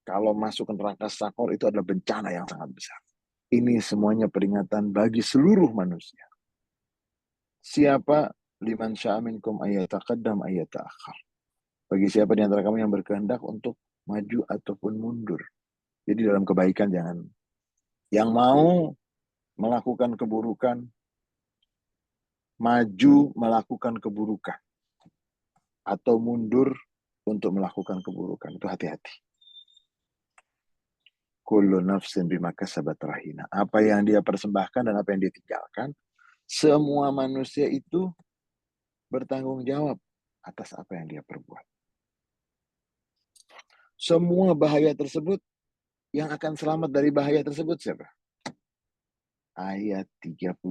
Kalau masuk ke neraka sakor itu adalah bencana yang sangat besar. Ini semuanya peringatan bagi seluruh manusia. Siapa liman sya'aminkum ayyataqaddam ayyata'akhir. Bagi siapa di antara kamu yang berkehendak untuk maju ataupun mundur. Jadi dalam kebaikan jangan. Yang mau melakukan keburukan, maju melakukan keburukan. Atau mundur untuk melakukan keburukan. Itu hati-hati. Kullu nafsin bima kasabat rahina. Apa yang dia persembahkan dan apa yang dia tinggalkan, semua manusia itu bertanggung jawab atas apa yang dia perbuat. Semua bahaya tersebut, yang akan selamat dari bahaya tersebut siapa? Ayat 39.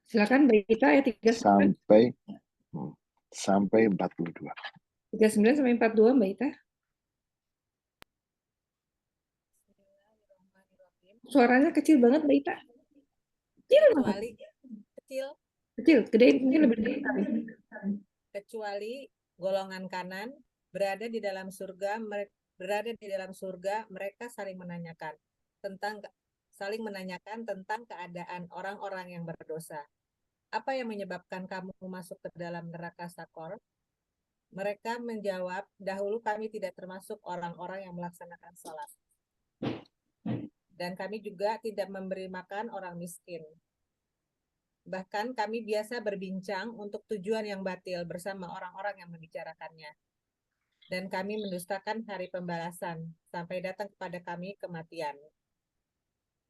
Silakan Mbak Ita ayat 39. Sampai 42. 39 sampai 42 Mbak Ita. Suaranya kecil banget Mbak Ita. Kecil banget. Kecuali kecil, Kecil, gede mungkin lebih gede. kecuali golongan kanan berada di dalam surga, mereka saling menanyakan tentang keadaan orang-orang yang berdosa. Apa yang menyebabkan kamu masuk ke dalam neraka sakor? Mereka menjawab, dahulu kami tidak termasuk orang-orang yang melaksanakan salat. Dan kami juga tidak memberi makan orang miskin. Bahkan kami biasa berbincang untuk tujuan yang batil bersama orang-orang yang membicarakannya. Dan kami mendustakan hari pembalasan sampai datang kepada kami kematian.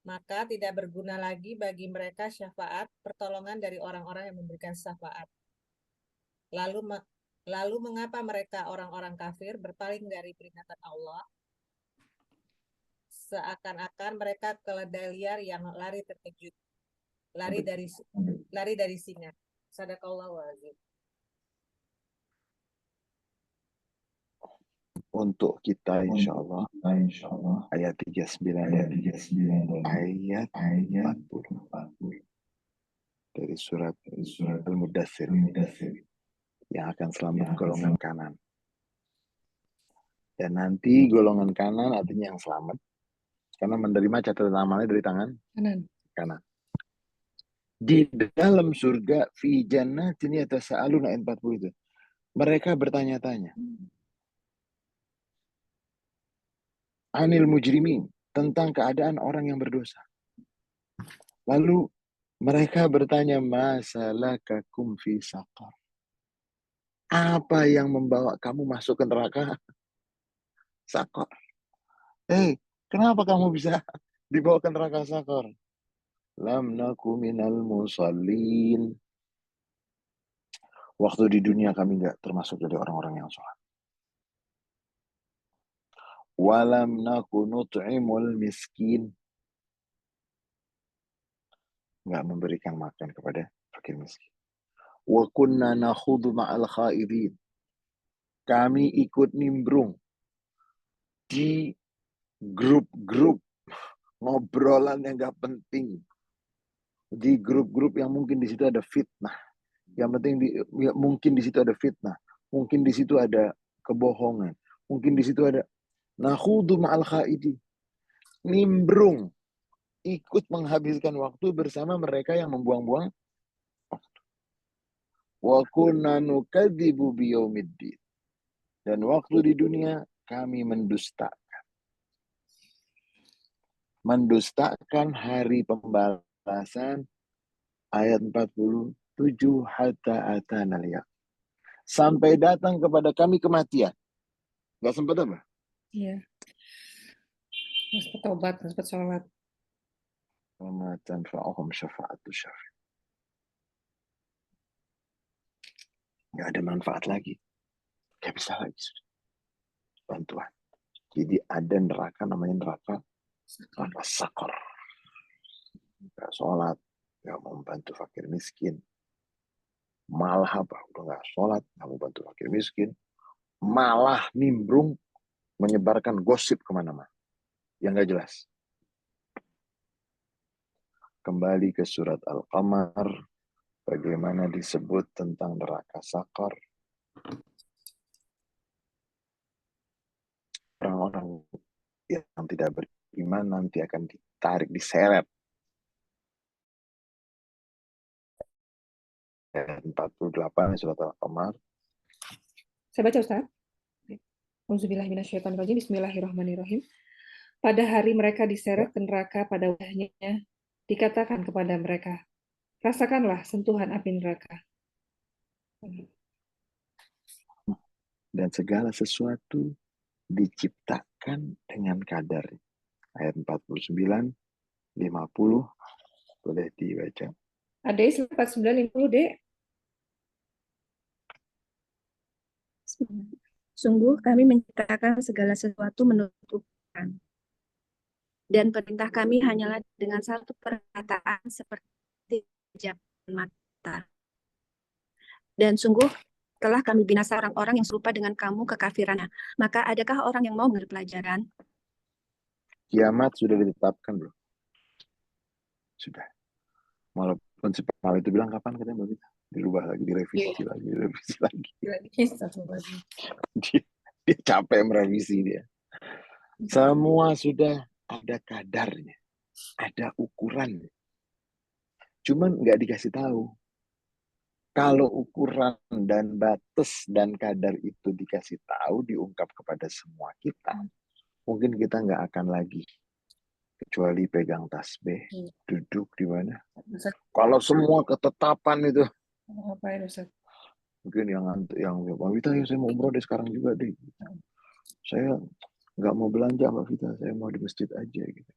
Maka tidak berguna lagi bagi mereka syafaat, pertolongan dari orang-orang yang memberikan syafaat. Lalu mengapa mereka orang-orang kafir berpaling dari peringatan Allah? Seakan-akan mereka keledai liar yang lari terkejut, lari dari singa. Sadaqallahu azim. Untuk kita insya Allah ayat 39 ayat 40 dari surat Al-Mudaththir yang akan selamat golongan kanan. Dan nanti golongan kanan artinya yang selamat karena menerima catatan amalnya dari tangan kanan. Di dalam surga fi jannatin yatasaaluna ayat 40 itu. Mereka bertanya-tanya. Anil mujrimin, tentang keadaan orang yang berdosa. Lalu mereka bertanya, masalakakum fi saqar. Apa yang membawa kamu masuk ke neraka sakor? Kenapa kamu bisa dibawa ke neraka sakor? Lam naku minal musallin. Waktu di dunia kami nggak termasuk dari orang-orang yang sholat. Walam naku nut'imul miskin. Nggak memberikan makan kepada fakir miskin. Wa kunna nakhudu ma'al khaidin. Kami ikut nimbrung di grup-grup ngobrolan yang gak penting. Di grup-grup yang mungkin di situ ada fitnah. Yang penting mungkin di situ ada fitnah. Mungkin di situ ada kebohongan. Mungkin di situ ada nakhudu ma'al khaidin. Nimbrung. Ikut menghabiskan waktu bersama mereka yang membuang-buang waktu. Wa kunna nukadzibu biyaumiddin. Dan waktu di dunia kami mendustakan hari pembalasan ayat 47 hatta atanal yaqin. Sampai datang kepada kami kematian. Gak sempat apa? Iya. Gak sempat tobat, gak sempat sholat. Wa tanfa'uhum syafa'atu syafi'. Gak ada manfaat lagi. Gak bisa lagi. bantuan. Jadi ada neraka namanya neraka sakor. Nggak sholat, nggak mau membantu fakir miskin. Malah apa? Udah nggak sholat, nggak mau bantu fakir miskin. Malah nimbrung menyebarkan gosip kemana-mana. Yang nggak jelas. Kembali ke surat Al-Qamar, bagaimana disebut tentang neraka sakor. Orang-orang yang tidak beriman nanti akan ditarik, diseret. 48 surat Al-Qamar. Saya baca, Ustaz. Auzubillahiminasyaitonirrajim. Bismillahirrahmanirrahim. Pada hari mereka diseret ke neraka, pada wajahnya dikatakan kepada mereka, rasakanlah sentuhan api neraka. Dan segala sesuatu diciptakan dengan kadar. Ayat 49, 50, boleh dibaca. Adek 4950, Dek. Sungguh kami menciptakan segala sesuatu menurut ukuran. Dan perintah kami hanyalah dengan satu perkataan seperti kejapan mata. Dan sungguh telah kami binasa orang-orang yang serupa dengan kamu kekafirannya. Maka adakah orang yang mau mengambil pelajaran? Kiamat sudah ditetapkan belum? Sudah. Walaupun si Pak itu bilang kapan katanya Mbak Vita? Dirubah lagi, direvisi lagi. Dia capek merevisi dia. Semua sudah ada kadarnya, ada ukurannya. Cuman nggak dikasih tahu. Kalau ukuran dan batas dan kadar itu dikasih tahu, diungkap kepada semua kita, mungkin kita nggak akan lagi kecuali pegang tasbih, duduk di mana. Kalau semua ketetapan itu, mungkin yang Mbak Vita, ya saya mau umroh deh sekarang juga deh. Saya nggak mau belanja Mbak Vita, saya mau di masjid aja gitu.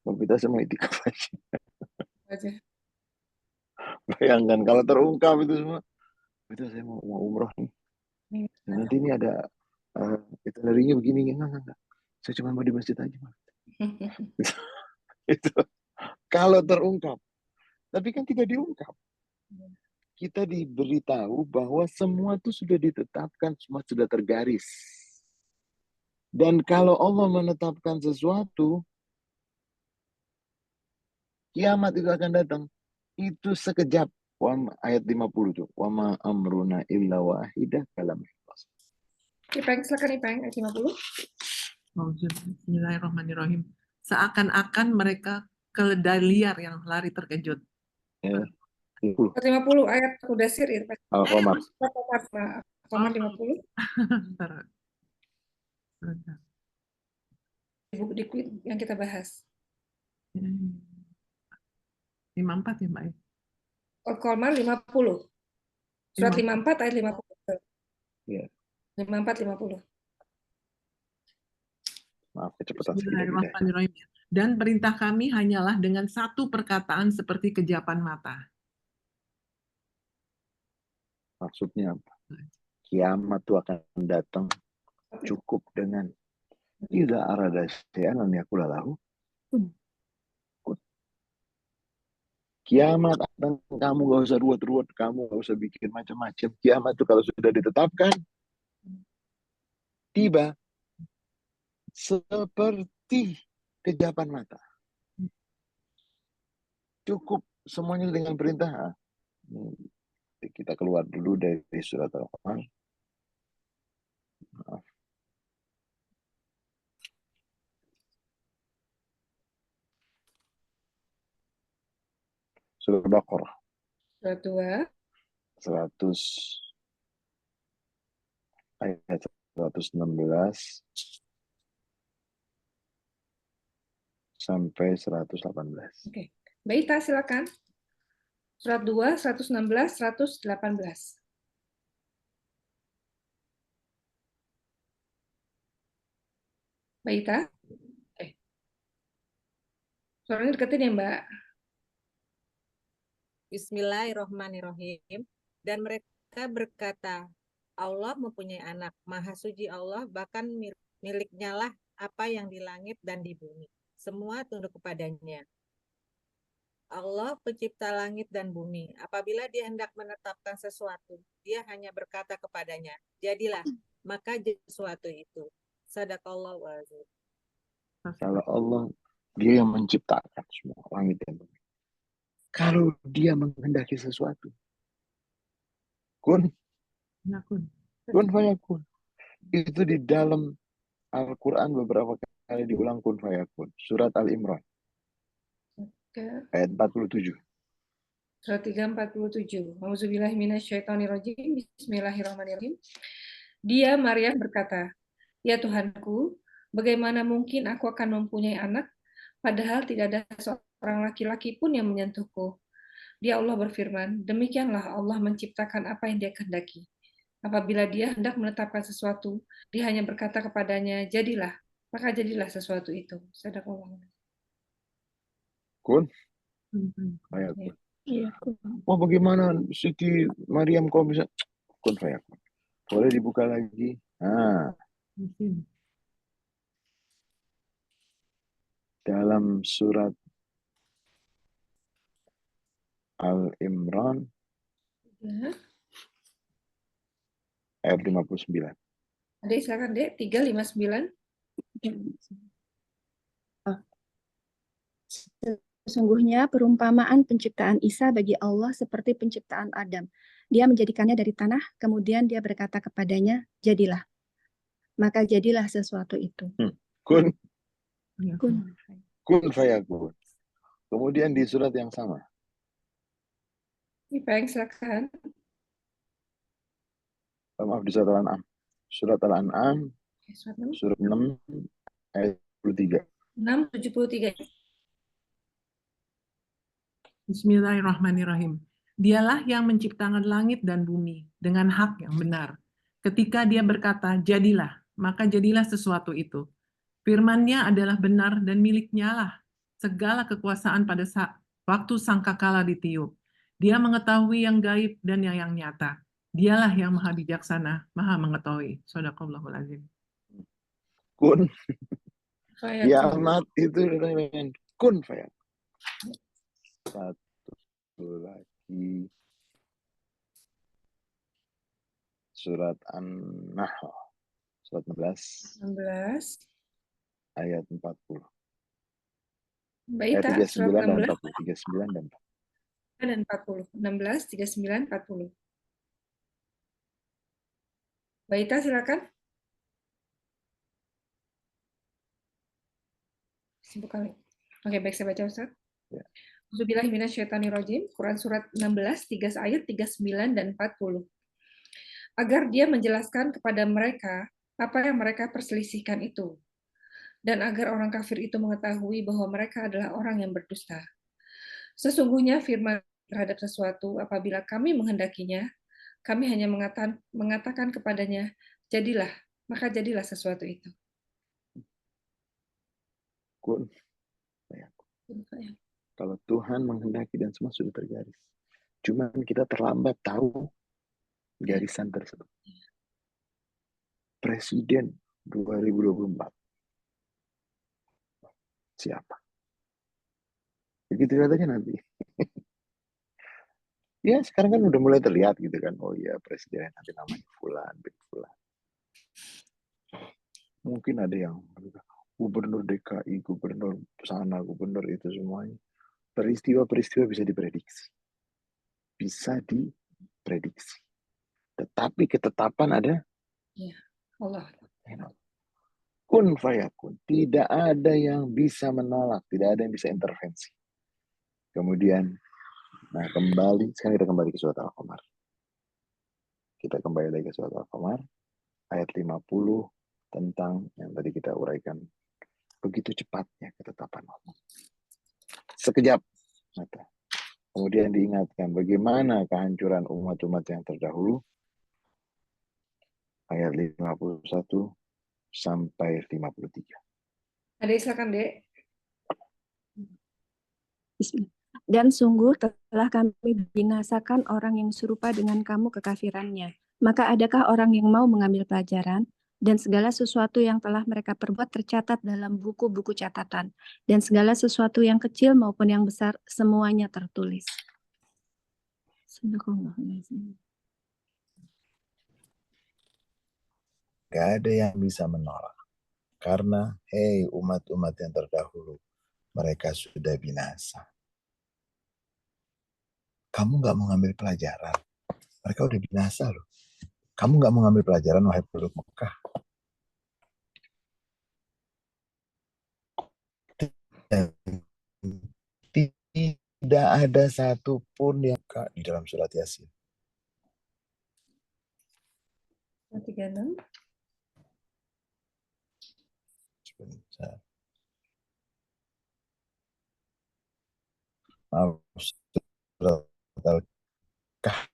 Mbak Vita saya mau itikaf aja. Bayangkan kalau terungkap itu semua, Vita saya mau umroh nih. Dan nanti ini ada itinerary-nya begini, enggak. Saya cuma mau di masjid aja Mbak. Itu kalau terungkap. Tapi kan tidak diungkap. Kita diberitahu bahwa semua itu sudah ditetapkan, semua sudah tergaris. Dan kalau Allah menetapkan sesuatu, kiamat itu akan datang. Itu sekejap. Ayat 50 tuh. Wa ma amruna illa wahidah kalamih. Ipeng, silakan Ipeng, ayat 50. Bismillahirrahmanirrahim. Seakan-akan mereka keledai liar yang lari terkejut. Ya. 50 ayat Mudasir, Al-Qamar. Al-Qamar 50. Buku di yang kita bahas. 54 ya Mbak? Al-Qamar 50. Surat 54 ayat 50. Iya. 54 50. Maaf kecepatan Bismillahirrahmanirrahim. Dan perintah kami hanyalah dengan satu perkataan seperti kejapan mata. Maksudnya apa? Kiamat itu akan datang cukup dengan idza arada syai'an an yaqula lahu. Kiamat datang, kamu gak usah ruwet-ruwet, kamu gak usah bikin macam-macam. Kiamat itu kalau sudah ditetapkan, tiba seperti kejapan mata. Cukup semuanya dengan perintah. Kita keluar dulu dari surat Al-Qamar. Maaf. Surat Baqarah. Surat 2. 100 ayat 116 sampai 118. Oke. Mbak Ita, silakan. Surat 2, 116, 118. Mbak Ita? Suaranya deketin ya, Mbak. Bismillahirrahmanirrahim. Dan mereka berkata, Allah mempunyai anak. Maha suci Allah, bahkan miliknya lah apa yang di langit dan di bumi. Semua tunduk kepadanya. Allah pencipta langit dan bumi. Apabila dia hendak menetapkan sesuatu, dia hanya berkata kepadanya, jadilah, maka jadi sesuatu itu. Sadaqallahu azim. Kalau Allah, dia yang menciptakan semua langit dan bumi. Kalau dia menghendaki sesuatu, kun fayakun. Itu di dalam Al-Quran beberapa kali diulang kun fayakun. Surat Al-Imran, ayat 47. Surat 347. Auzubillahi minasyaitonirrajim. Bismillahirrahmanirrahim. Dia Maryam berkata, "Ya Tuhanku, bagaimana mungkin aku akan mempunyai anak padahal tidak ada seorang laki-laki pun yang menyentuhku?" Dia Allah berfirman, "Demikianlah Allah menciptakan apa yang Dia kehendaki. Apabila Dia hendak menetapkan sesuatu, Dia hanya berkata kepadanya, jadilah, maka jadilah sesuatu itu." Sadaqallahu. Kun fayakun. Iya. Wah, bagaimana Siti Maryam kok bisa kun fayakun? Boleh dibuka lagi? Nah, dalam surat Al-Imran Ya. ayat 59. Adek, silakan Dek, 359. Sesungguhnya perumpamaan penciptaan Isa bagi Allah seperti penciptaan Adam. Dia menjadikannya dari tanah, kemudian dia berkata kepadanya, jadilah. Maka jadilah sesuatu itu. Kun Kun. fayakun. Kemudian di surat yang sama, Ipeng, silakan. maaf, di surat Al-An'am. Surat Al-An'am, surat 6, ayat 23. 673. Bismillahirrahmanirrahim. Dialah yang menciptakan langit dan bumi dengan hak yang benar. Ketika dia berkata, jadilah, maka jadilah sesuatu itu. Firman-Nya adalah benar dan miliknya lah segala kekuasaan pada waktu sangkakala ditiup. Dia mengetahui yang gaib dan yang nyata. Dialah yang maha bijaksana, maha mengetahui. Shadaqallahul azim. Kun Fayakun. kiamat itu dengan kun fayakun. Satu lagi surat An-Nahl, surat 16 16. ayat 40. Baita, Ayat surat 39 dan 16 40. 39 dan 40. dan 40. 16, 39, 40. Baita, silakan. Sibuk kali. Oke, baik, saya baca, Ustaz. Ya. Auzubillahi minasyaitonirrajim. Quran surat 16, 3 ayat 39 dan 40. Agar dia menjelaskan kepada mereka apa yang mereka perselisihkan itu, dan agar orang kafir itu mengetahui bahwa mereka adalah orang yang berdusta. Sesungguhnya firman terhadap sesuatu apabila kami menghendakinya, kami hanya mengatakan kepadanya, jadilah, maka jadilah sesuatu itu. Kun fayakun. Kalau Tuhan menghendaki dan semua sudah tergaris. Cuman kita terlambat tahu garisan tersebut. Presiden 2024. Siapa? Begitu katanya nanti. Ya, sekarang kan udah mulai terlihat gitu kan. Oh iya, presiden nanti namanya Fulan, bin Fulan. Mungkin ada yang gubernur DKI, gubernur sana, gubernur itu semuanya. Peristiwa-peristiwa bisa diprediksi. Bisa diprediksi. Tetapi ketetapan ada. Ya, Allah. Kun fayakun. Tidak ada yang bisa menolak. Tidak ada yang bisa intervensi. Kemudian, nah kembali, sekarang kita kembali ke surat Al-Qamar. Kita kembali lagi ke surat Al-Qamar. Ayat 50 tentang yang tadi kita uraikan. Begitu cepatnya ketetapan Allah. Sekejap mata. Kemudian diingatkan bagaimana kehancuran umat-umat yang terdahulu. Ayat 51 sampai 53. Adek, silakan, Dek. Dan sungguh telah kami binasakan orang yang serupa dengan kamu kekafirannya. Maka adakah orang yang mau mengambil pelajaran? Dan segala sesuatu yang telah mereka perbuat tercatat dalam buku-buku catatan. Dan segala sesuatu yang kecil maupun yang besar, semuanya tertulis. Sadaqallahul-Azim. Gak ada yang bisa menolak. Karena, hei umat-umat yang terdahulu, mereka sudah binasa. Kamu gak mau ngambil pelajaran. Mereka udah binasa loh. Kamu gak mau ngambil pelajaran, wahai penduduk Mekah. Dan tidak ada satupun yang di dalam surat Yasin. 36. Sebentar. Maaf, surat Al-Kahfi.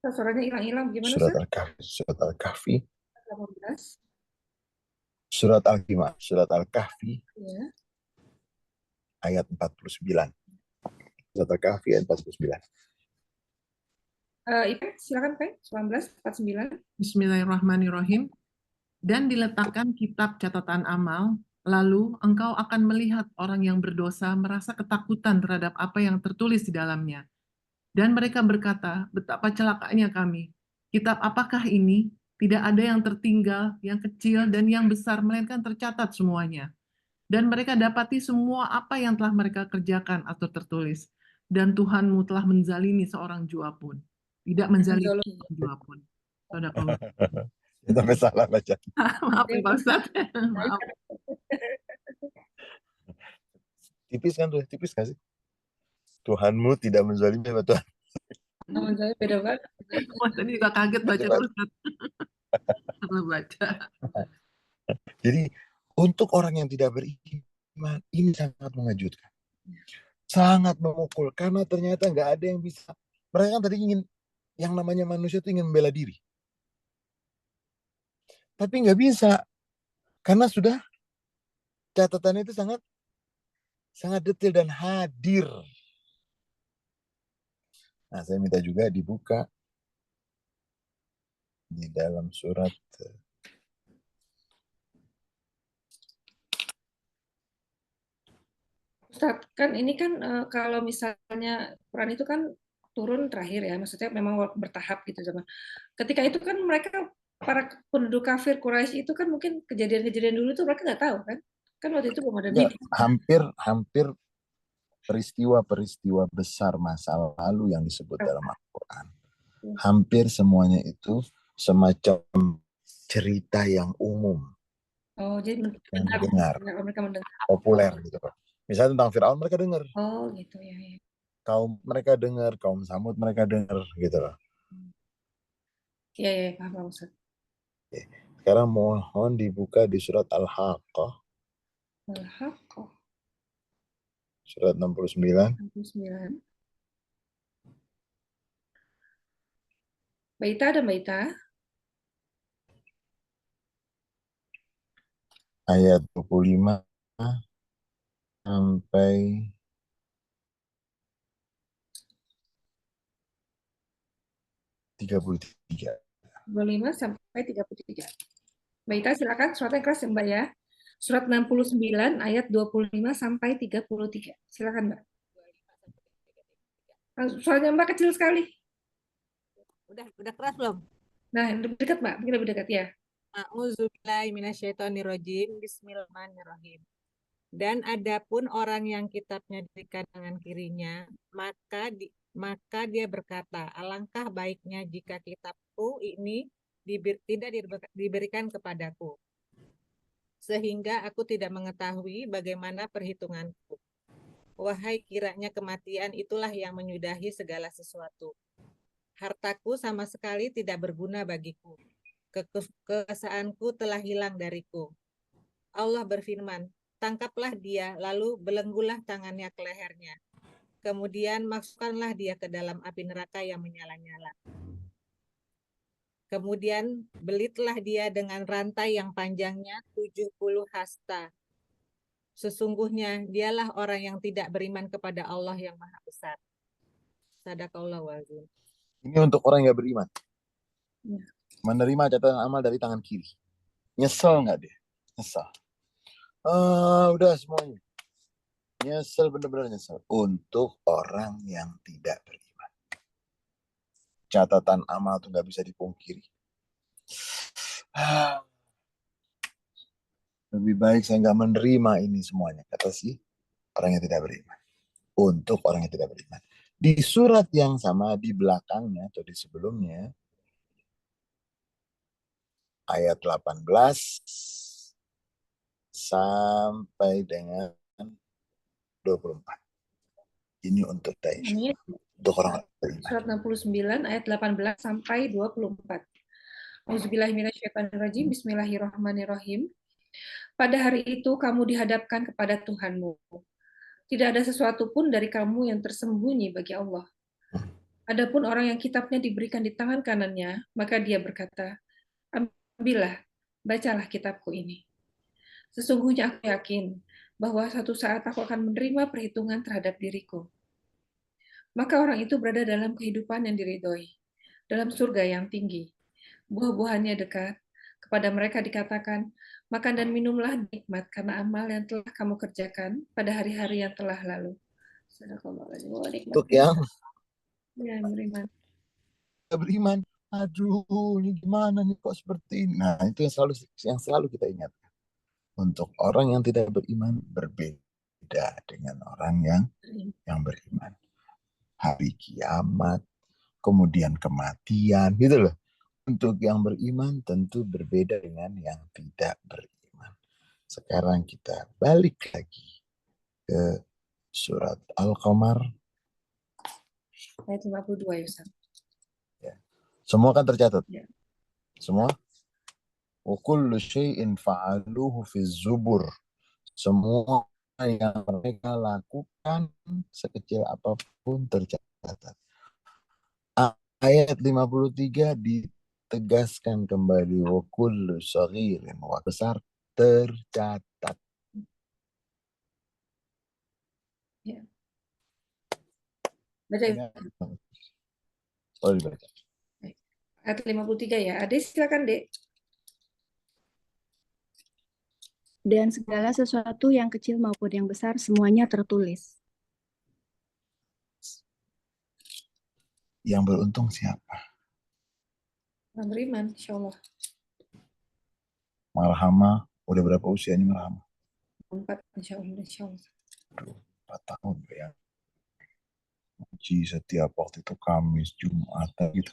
Suaranya hilang-hilang gimana, Surat Ustaz? Al-Kahfi. Surat Al-Kahfi. 18. Surat Al-Kahfi. Surat Al-Kahfi. Ya. Ayat 49. Surat Al-Kahfi ayat 49. Ipe, silakan Pak. 1949. Bismillahirrahmanirrahim. Dan diletakkan kitab catatan amal, lalu engkau akan melihat orang yang berdosa merasa ketakutan terhadap apa yang tertulis di dalamnya. Dan mereka berkata, betapa celakanya kami. Kitab apakah ini? Tidak ada yang tertinggal, yang kecil, dan yang besar, melainkan tercatat semuanya. Dan mereka dapati semua apa yang telah mereka kerjakan atau tertulis. Dan Tuhanmu telah menzalimi seorang jua pun. Tidak menzalimi seorang jua pun. Sadaqallah. Sampai salah baca. Maaf ya Pak Ustadz. Maaf. Tipis kan tuh, tipis gak sih? Tuhanmu tidak menzalimi sama Tuhan. Teman saya beda banget. Wah, tadi juga kaget baca Pak Ustadz. Salah baca. Jadi untuk orang yang tidak beriman, ini sangat mengejutkan. Sangat memukul. Karena ternyata nggak ada yang bisa. Mereka kan tadi ingin, yang namanya manusia itu ingin membela diri. Tapi nggak bisa. Karena sudah catatannya itu sangat detail dan hadir. Nah, saya minta juga dibuka di dalam surat Ustaz, kan ini kan kalau misalnya Quran itu kan turun terakhir ya, maksudnya memang bertahap gitu zaman. Ketika itu kan mereka para penduduk kafir Quraisy itu kan mungkin kejadian-kejadian dulu tuh mereka nggak tahu kan? Kan waktu itu belum ada TV. hampir peristiwa-peristiwa besar masa lalu yang disebut dalam Al-Quran. Hampir semuanya itu semacam cerita yang umum. Oh, jadi yang didengar. Mereka mendengar. Populer gitu. Misalnya tentang Firaun mereka dengar. Oh, gitu ya. Ya. Kaum mereka dengar, kaum Samud mereka dengar gitu loh. Iya, ya, paham Ustaz. Sekarang mohon dibuka di surat Al-Haqqah. Al-Haqqah. Surat 69. 69. Baita ada Baita. Ayat 25 sampai 33. 25 sampai 33. Baita silakan surat yang keras ya Mbak ya. Surat 69 ayat 25 sampai 33. Silakan Mbak. Suaranya Mbak kecil sekali. Udah keras belum? Nah, lebih dekat Mbak, mungkin lebih dekat ya. A'udzubillahi minasyaitonirrajim. Bismillahirrahmanirrahim. Dan adapun orang yang kitabnya diberikan tangan kirinya, maka dia berkata, alangkah baiknya jika kitabku ini tidak diberikan kepadaku, sehingga aku tidak mengetahui bagaimana perhitunganku. Wahai kiranya kematian itulah yang menyudahi segala sesuatu. Hartaku sama sekali tidak berguna bagiku. Kekuasaanku telah hilang dariku. Allah berfirman, tangkaplah dia, lalu belenggulah tangannya ke lehernya. Kemudian masukkanlah dia ke dalam api neraka yang menyala-nyala. Kemudian belitlah dia dengan rantai yang panjangnya 70 hasta. Sesungguhnya dialah orang yang tidak beriman kepada Allah yang Maha Besar. Sadaqallahu wa'azim. Ini untuk orang yang gak beriman. Ya. Menerima catatan amal dari tangan kiri. Nyesel nggak dia? Nyesel. Udah semuanya. Nyesel, benar-benar nyesel. Untuk orang yang tidak beriman. Catatan amal itu nggak bisa dipungkiri. Lebih baik saya nggak menerima ini semuanya, kata si orang yang tidak beriman. Untuk orang yang tidak beriman. Di surat yang sama di belakangnya atau di sebelumnya, ayat 18 sampai dengan 24. Ini untuk Daesh. Untuk orang beriman. Surat 69 ayat 18 sampai 24. Auzubillahiminasyaitonirrajim. Bismillahirrahmanirrahim. Pada hari itu kamu dihadapkan kepada Tuhanmu. Tidak ada sesuatu pun dari kamu yang tersembunyi bagi Allah. Adapun orang yang kitabnya diberikan di tangan kanannya, maka dia berkata, ambillah, bacalah kitabku ini. Sesungguhnya aku yakin bahwa suatu saat aku akan menerima perhitungan terhadap diriku. Maka orang itu berada dalam kehidupan yang diridhoi, dalam surga yang tinggi. Buah-buahannya dekat, kepada mereka dikatakan, makan dan minumlah nikmat karena amal yang telah kamu kerjakan pada hari-hari yang telah lalu. Untuk yang beriman. Beriman, aduh ini gimana nih kok seperti ini. Nah itu yang selalu kita ingatkan. Untuk orang yang tidak beriman berbeda dengan orang yang beriman. Hari kiamat, kemudian kematian, gitu loh. Untuk yang beriman tentu berbeda dengan yang tidak beriman. Sekarang kita balik lagi ke surat Al-Qamar. Ayat 52 ya Ustaz. Ya. Semua kan tercatat? Ya. Semua? Wa kullu syai'in fa'aluhu fi zubur. Semua yang mereka lakukan sekecil apapun tercatat. Ayat 53 ditegaskan kembali, wa kullu saghirin wa besar tercatat. Ya. Baca. Oh, dibaca. Ayat 53 ya. Ade silakan, Dek. Dan segala sesuatu yang kecil maupun yang besar semuanya tertulis. Yang beruntung siapa? Yang beriman, insya Allah. Marhama, udah berapa usianya Marhama? 4, insya Allah. 4 tahun ya. Ngaji setiap waktu itu Kamis, Jumat gitu.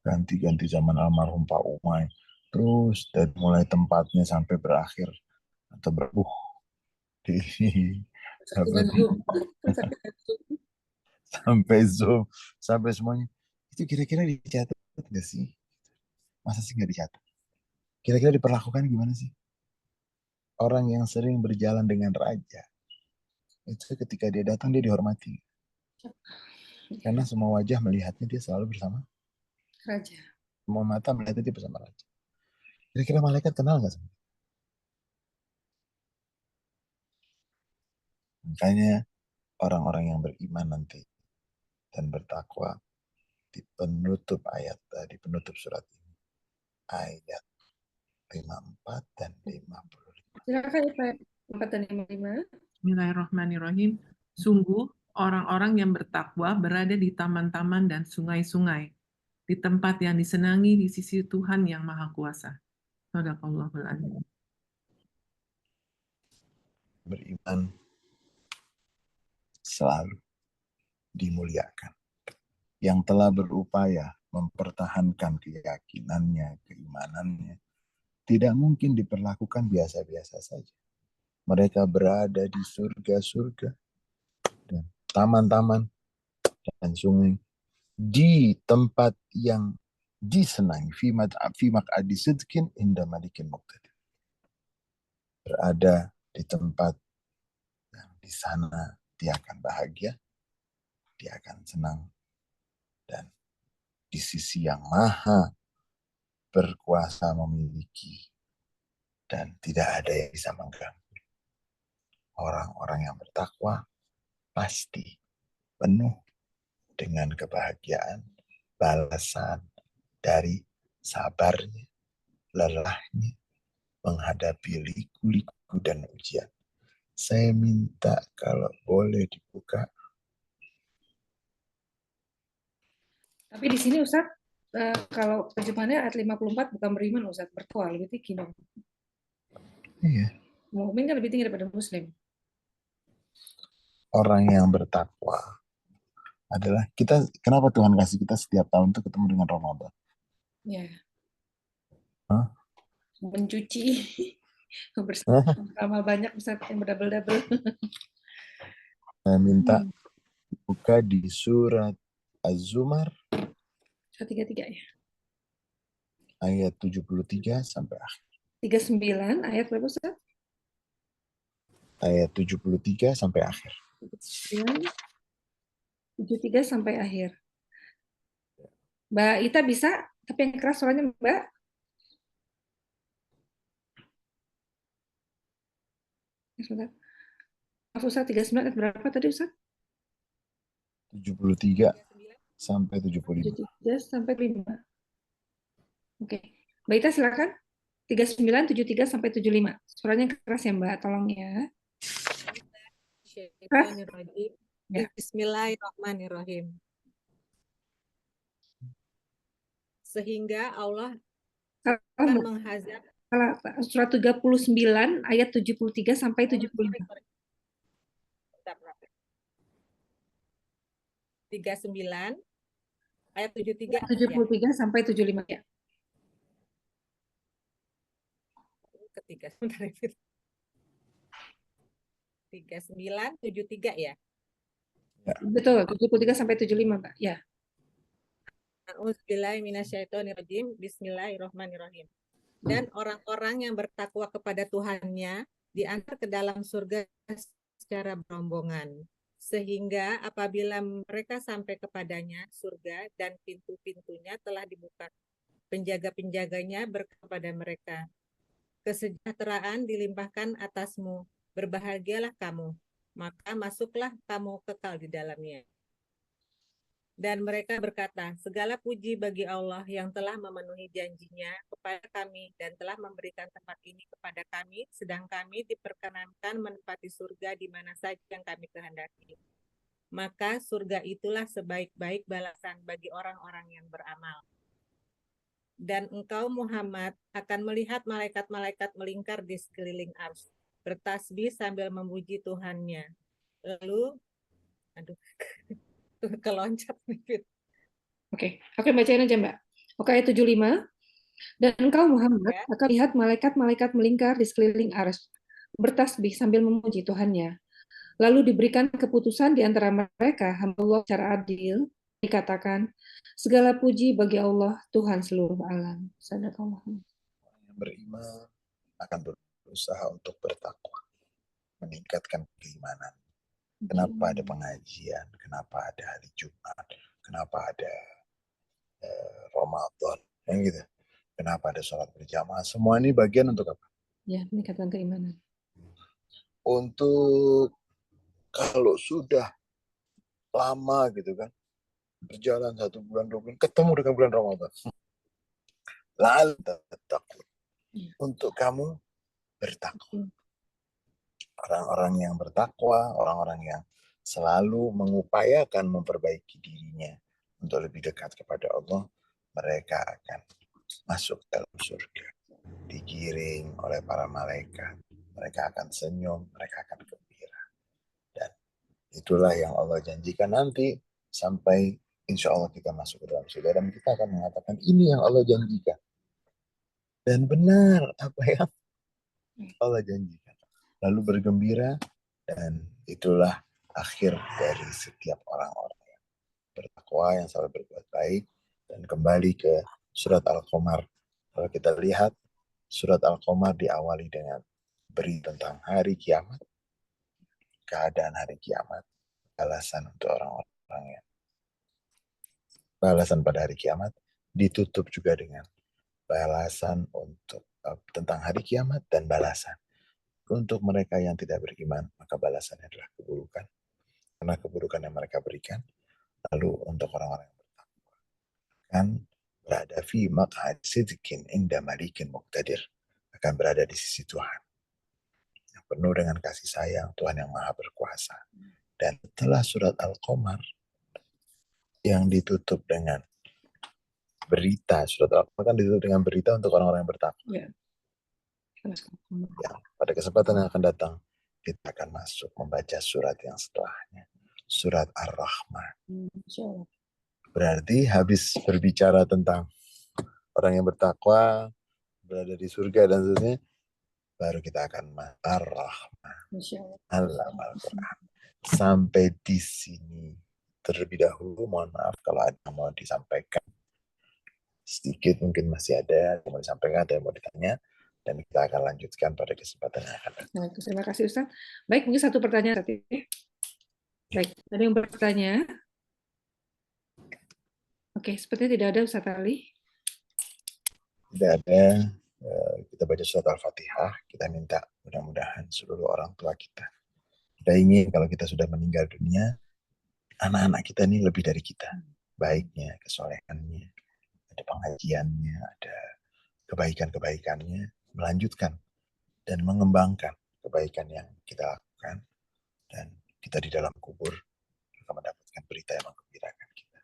Ganti-ganti zaman almarhum Pak Umay. Terus dari mulai tempatnya sampai berakhir atau sampai Zoom, sampai semuanya. Itu kira-kira dicatat nggak sih? Masa sih nggak dicatat? Kira-kira diperlakukan gimana sih? Orang yang sering berjalan dengan raja, itu ketika dia datang dia dihormati. Karena semua wajah melihatnya dia selalu bersama raja. Semua mata melihatnya dia bersama raja. Kira-kira malaikat kenal nggak sih? Makanya orang-orang yang beriman nanti dan bertakwa di penutup ayat, di penutup surat ini, ayat 54 dan 55. Silakan Pak. 4 dan 55. Bismillahirrahmanirrahim. Sungguh orang-orang yang bertakwa berada di taman-taman dan sungai-sungai, di tempat yang disenangi di sisi Tuhan yang Maha Kuasa. Shadaqallahul Adzim. Beriman selalu dimuliakan. Yang telah berupaya mempertahankan keyakinannya, keimanannya, tidak mungkin diperlakukan biasa-biasa saja. Mereka berada di surga-surga, dan taman-taman, dan sungai, di tempat yang disenangi, fi maq'adi sidqin inda malikin muqtadir. Berada di tempat yang di sana dia akan bahagia, dia akan senang, dan di sisi yang maha berkuasa memiliki, dan tidak ada yang bisa mengganggu. Orang-orang yang bertakwa pasti penuh dengan kebahagiaan, balasan dari sabarnya, lelahnya menghadapi liku-liku dan ujian. Saya minta kalau boleh dibuka. Tapi di sini Ustaz, kalau terjemahannya ayat 54 bukan beriman Ustaz, bertakwa lebih tinggi dong. Iya. Mukmin kan lebih tinggi daripada muslim. Orang yang bertakwa adalah kita. Kenapa Tuhan kasih kita setiap tahun itu ketemu dengan Ramadan? Ya. Hah? Mencuci bersama banyak Ustaz yang berdouble-double. Saya minta buka di surat Az-Zumar 133 ya. ayat 73 sampai akhir. 39 ayat berapa Ustaz? Ayat 73 sampai akhir. 73 sampai akhir. Mbak Ita bisa, tapi yang keras suaranya Mbak. Sebentar. Maaf Ustaz, 39 ayat berapa tadi Ustaz? 73 sampai 75. 73 sampai 5. Oke. Mbak Ita silakan. 39, 73 sampai 75. Suaranya keras ya Mbak, tolong ya. Syaitonirrajim. Ya. Bismillahirrahmanirrahim. Sehingga Allah akan menghazab surat 39 ayat 73 sampai 75. 39 ayat 73 73 sampai 75 ya. Ketiga sebentar. 39 73 ya. Betul, 73 sampai 75, Mbak. Ya. A'udzubillahi minasyaitonirrajim. Bismillahirrahmanirrahim. Dan orang-orang yang bertakwa kepada Tuhannya diantar ke dalam surga secara berombongan. Sehingga apabila mereka sampai kepadanya, surga dan pintu-pintunya telah dibuka. Penjaga-penjaganya berkepada mereka. Kesejahteraan dilimpahkan atasmu. Berbahagialah kamu. Maka masuklah kamu kekal di dalamnya. Dan mereka berkata, segala puji bagi Allah yang telah memenuhi janjinya kepada kami dan telah memberikan tempat ini kepada kami, sedang kami diperkenankan menempati surga di mana saja yang kami kehendaki. Maka surga itulah sebaik-baik balasan bagi orang-orang yang beramal. Dan engkau Muhammad akan melihat malaikat-malaikat melingkar di sekeliling arsy, bertasbih sambil memuji Tuhannya. Lalu, keloncat. Oke, bacain aja Mbak. Oke, ayat 75. Dan engkau Muhammad akan lihat malaikat-malaikat melingkar di sekeliling arsy, bertasbih sambil memuji Tuhannya. Lalu diberikan keputusan di antara mereka, hamba Allah secara adil, dikatakan, segala puji bagi Allah, Tuhan seluruh alam. Sadaqallah. Yang beriman akan berusaha untuk bertakwa, meningkatkan keimanan. Kenapa ada pengajian? Kenapa ada hari Jumat? Kenapa ada Ramadan? Yang gitu. Kenapa ada sholat berjamaah? Semua ini bagian untuk apa? Ya, meningkatkan keimanan. Untuk kalau sudah lama gitu kan, berjalan 1 bulan, 2 bulan, ketemu dengan bulan Ramadan. Lalu takut. Untuk kamu bertakwa. Orang-orang yang bertakwa, orang-orang yang selalu mengupayakan memperbaiki dirinya untuk lebih dekat kepada Allah, mereka akan masuk dalam surga, digiring oleh para malaikat. Mereka akan senyum, mereka akan gembira. Dan itulah yang Allah janjikan nanti sampai insya Allah kita masuk ke dalam surga. Dan kita akan mengatakan ini yang Allah janjikan. Dan benar apa yang Allah janjikan. Lalu bergembira, dan itulah akhir dari setiap orang-orang yang bertakwa, yang selalu berbuat baik. Dan kembali ke surat Al-Qamar. Kalau kita lihat, surat Al-Qamar diawali dengan beri tentang hari kiamat, keadaan hari kiamat, balasan untuk orang-orang yang balasan pada hari kiamat, ditutup juga dengan balasan untuk tentang hari kiamat dan balasan. Untuk mereka yang tidak beriman, maka balasannya adalah keburukan. Karena keburukan yang mereka berikan. Lalu untuk orang-orang yang bertakwa, akan berada fi maq'ad sidqin inda malikin muqtadir, akan berada di sisi Tuhan yang penuh dengan kasih sayang, Tuhan yang maha berkuasa. Dan setelah surat Al-Qamar yang ditutup dengan berita, surat Al-Qamar kan ditutup dengan berita untuk orang-orang yang bertakwa. Ya. Ya, pada kesempatan yang akan datang kita akan masuk membaca surat yang setelahnya, surat Ar-Rahman. Berarti habis berbicara tentang orang yang bertakwa, berada di surga dan seterusnya, baru kita akan Ar-Rahman, Al-Quran. Sampai di sini terlebih dahulu, mohon maaf kalau ada yang mau disampaikan sedikit, mungkin masih ada yang mau disampaikan atau yang mau ditanya, dan kita akan lanjutkan pada kesempatan yang akan datang. Nah, terima kasih Ustaz. Baik, mungkin satu pertanyaan tadi. Baik, ada yang bertanya? Oke, sepertinya tidak ada Ustaz Ali. Tidak ada. Kita baca surat Al-Fatihah, kita minta mudah-mudahan seluruh orang tua kita ingin kalau kita sudah meninggal dunia, anak-anak kita ini lebih dari kita, baiknya, kesolehannya, ada pengajiannya, ada kebaikan-kebaikannya, melanjutkan dan mengembangkan kebaikan yang kita lakukan, dan kita di dalam kubur akan mendapatkan berita yang menggembirakan kita.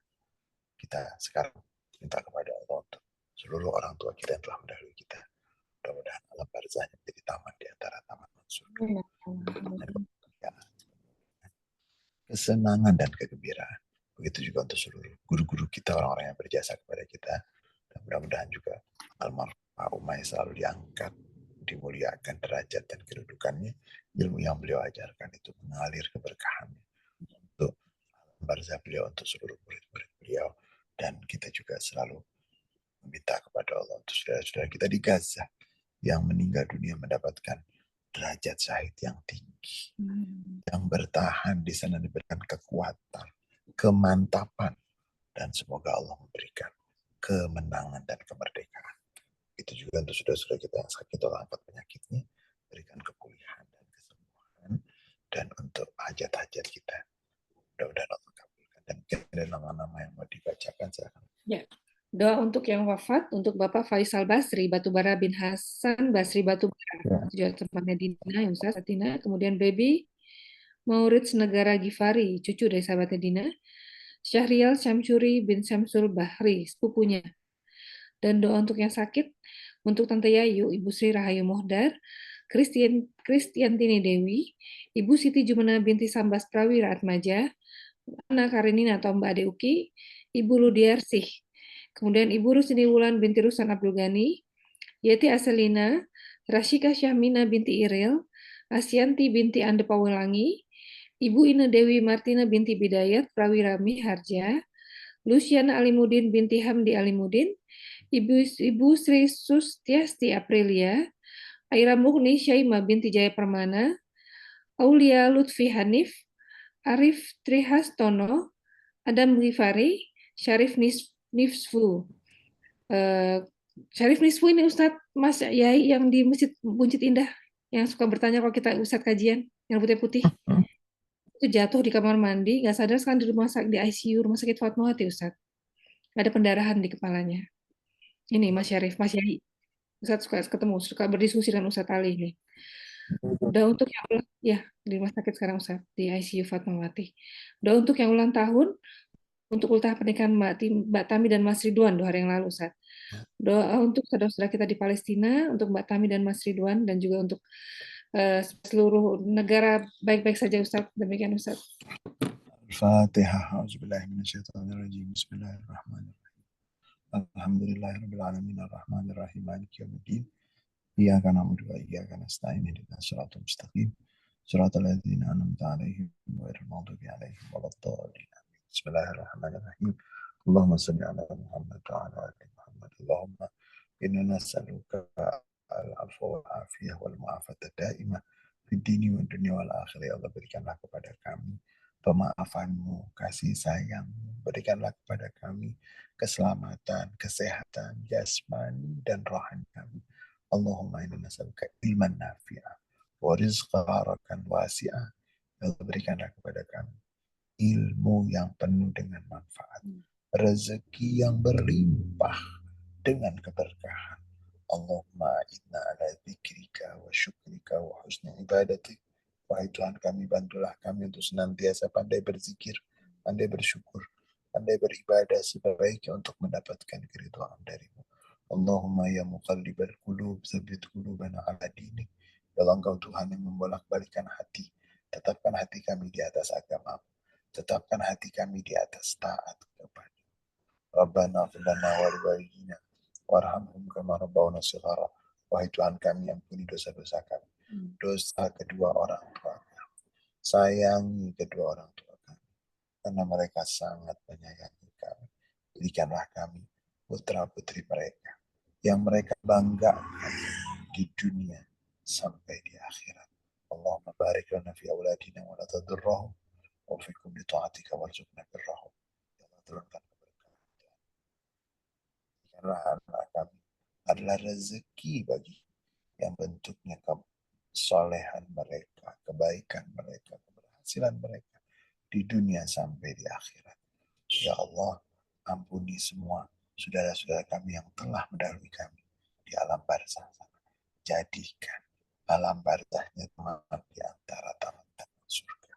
Kita sekarang minta kepada Allah untuk seluruh orang tua kita yang telah mendahului kita, mudah-mudahan alam barzahnya menjadi taman di antara taman surga. Kesenangan dan kegembiraan. Begitu juga untuk seluruh guru-guru kita, orang-orang yang berjasa kepada kita. Dan mudah-mudahan juga almarhumah Umay selalu diangkat, dimuliakan derajat dan kedudukannya. Ilmu yang beliau ajarkan itu mengalir keberkahannya untuk barzah beliau, untuk seluruh murid-murid beliau. Dan kita juga selalu meminta kepada Allah untuk saudara-saudara kita di Gaza yang meninggal dunia mendapatkan derajat syahid yang tinggi, yang bertahan di sana diberikan kekuatan, kemantapan, dan semoga Allah memberikan kemenangan dan kemerdekaan. Itu juga untuk saudara-saudara kita yang sakit atau angkat penyakitnya, berikan kepulihan dan kesembuhan, dan untuk hajat-hajat kita, mudah-mudahan Allah kabulkan. Dan ada nama-nama yang mau dibacakan, silakan. Ya. Doa untuk yang wafat, untuk Bapak Faisal Basri Batubara bin Hasan Basri Batubara, juga tempatnya Dina, yang Ustaz Dina. Kemudian Baby Maurid Negara Gifari, cucu dari sahabatnya Dina. Syahrial Syamsuri bin Syamsul Bahri, sepupunya. Dan doa untuk yang sakit, untuk Tante Yayu, Ibu Sri Rahayu Mohdar, Kristiantini Dewi, Ibu Siti Jumana binti Sambas Prawira Atmaja, Ana Karenina atau Mbak Ade Uki, Ibu Ludiarsih, kemudian Ibu Rusini Wulan binti Rusan Abdul Ghani, Yeti Aselina, Rashika Syahmina binti Iril, Asyanti binti Ande Pawelangi, Ibu Ina Dewi Martina binti Bidayat Prawirami Harja, Luciana Alimudin binti Hamdi Alimudin, Ibu Sri Sustiasti Aprilia, Aira Mugni Syaima binti Jaya Permana, Aulia Lutfi Hanif, Arif Trihastono, Adam Ghifari, Syarif Nifsfu. Syarif Nisfu ini Ustadz Mas Yai yang di Masjid Buncit Indah, yang suka bertanya kalau kita Ustadz kajian, yang putih-putih. Itu jatuh di kamar mandi, nggak sadar sekarang di rumah sakit, di ICU Rumah Sakit Fatmawati Ustadz. Ada pendarahan di kepalanya. Ini Mas Syarif, Mas Yai. Ustadz suka ketemu, suka berdiskusi dengan Ustadz Ali ini. Udah untuk yang ya di rumah sakit sekarang Ustadz, di ICU Fatmawati. Udah untuk yang ulang tahun, untuk ultah pernikahan Mbak Tami dan Mas Ridwan 2 hari yang lalu, Ustaz. Doa untuk saudara-saudara kita di Palestina, untuk Mbak Tami dan Mas Ridwan, dan juga untuk seluruh negara baik-baik saja, Ustaz. Demikian, Ustaz. Al-Fatihah. A'udzubillahiminasyaitonirrajim. Bismillahirrahmanirrahim. Alhamdulillahirabbil alamin arrahmanir rahim maliki yaumiddin. Iyyaka na'budu wa iyyaka nasta'in ihdinas siratal mustaqim. Siratal ladzina an'amta 'alaihim ghairil maghdubi 'alaihim waladdallin. Bismillahirrahmanirrahim. Allahumma shalli ala Muhammad wa ala ali Muhammad. Allahumma inna nas'aluka al-'afwa wal 'afiyah wal mu'afata daimah fid dini wad dunya wal akhirah. Ya Allah, berikanlah kepada kami pemaafan-Mu, kasih sayang-Mu. Berikanlah kepada kami keselamatan, kesehatan jasmani dan rohani kami. Allahumma inna nas'aluka ilman nafi'ah wa rizqan wasi'ah. Ya Allah, berikanlah kepada kami ilmu yang penuh dengan manfaat rezeki yang berlimpah dengan keberkahan. Allahumma inna ala dzikrika wa syukrika wa husni ibadatik. Wahai Tuhan kami, bantulah kami untuk senantiasa pandai berzikir, pandai bersyukur, pandai beribadah sebaiknya untuk mendapatkan keridhaan darimu. Allahumma ya muqallibal qulub, tsabbit qulubana ala dinik. Ya Allah, Engkau Tuhan yang membolak-balikan hati, tetapkan hati kami di atas agama, tetapkan hati kami di atas taat kepada Rabbana fir lana wa liwalidina warhamhum kama rabbawna shighara. Wahai Tuhan kami, ampuni dosa-dosa kami, dosa kedua orang tua kami, sayangi kedua orang tua kami, karena mereka sangat menyayangi kami. Berikanlah kami putra-putri mereka yang mereka banggakan di dunia sampai di akhirat. Allahumma barik lana fi auladina wa la tadurrahum wa fikum li ta'atika warzuqna birrahum. Ya Allah, turunkan keberkahan. Karena anak kami adalah rezeki bagi yang bentuknya kesolehan mereka, kebaikan mereka, keberhasilan mereka di dunia sampai di akhirat. Ya Allah, ampuni semua saudara-saudara kami yang telah mendahului kami di alam barzah sana. Jadikan alam barzahnya teman di antara taman-taman surga.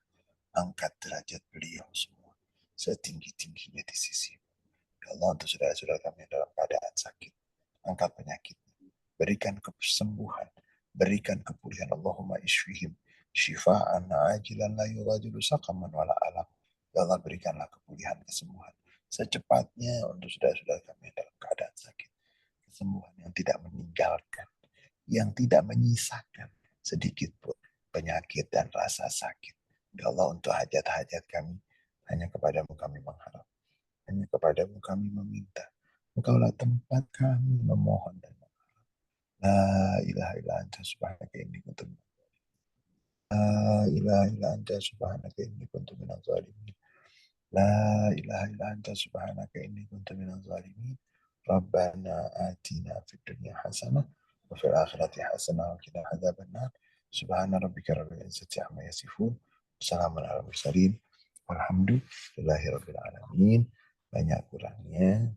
Angkat derajat beliau semua setinggi-tingginya di sisi. Ya Allah, untuk saudara-saudara kami dalam keadaan sakit, angkat penyakitnya, berikan kesembuhan, berikan kepulihan. Allahumma isfihim syifa'an ajilan la yughadiru saqaman wala alam. Ya Allah, berikanlah kepulihan, kesembuhan secepatnya untuk saudara-saudara kami dalam keadaan sakit. Kesembuhan yang tidak meninggalkan, yang tidak menyisakan sedikit pun penyakit dan rasa sakit. Ya Allah, untuk hajat-hajat kami, hanya kepadamu kami mengharap, hanya kepadamu kami meminta. Engkaulah tempat kami memohon dan mengharap. La ilaha illa anta subhanaka inni kuntu minadh dhalimin. La ilaha illa anta subhanaka inni kuntu minadh dhalimin. La ilaha illa anta subhanaka inni kuntu minadh dhalimin. Rabbana atina fid dunya hasanah wa fil akhirati hasanah wa qina adzabannar. Subhana rabbika rabbil izzati amma yasifun. Wassalamun ala mursalin. Walhamdulillahi rabbil alamin. Banyak kurangnya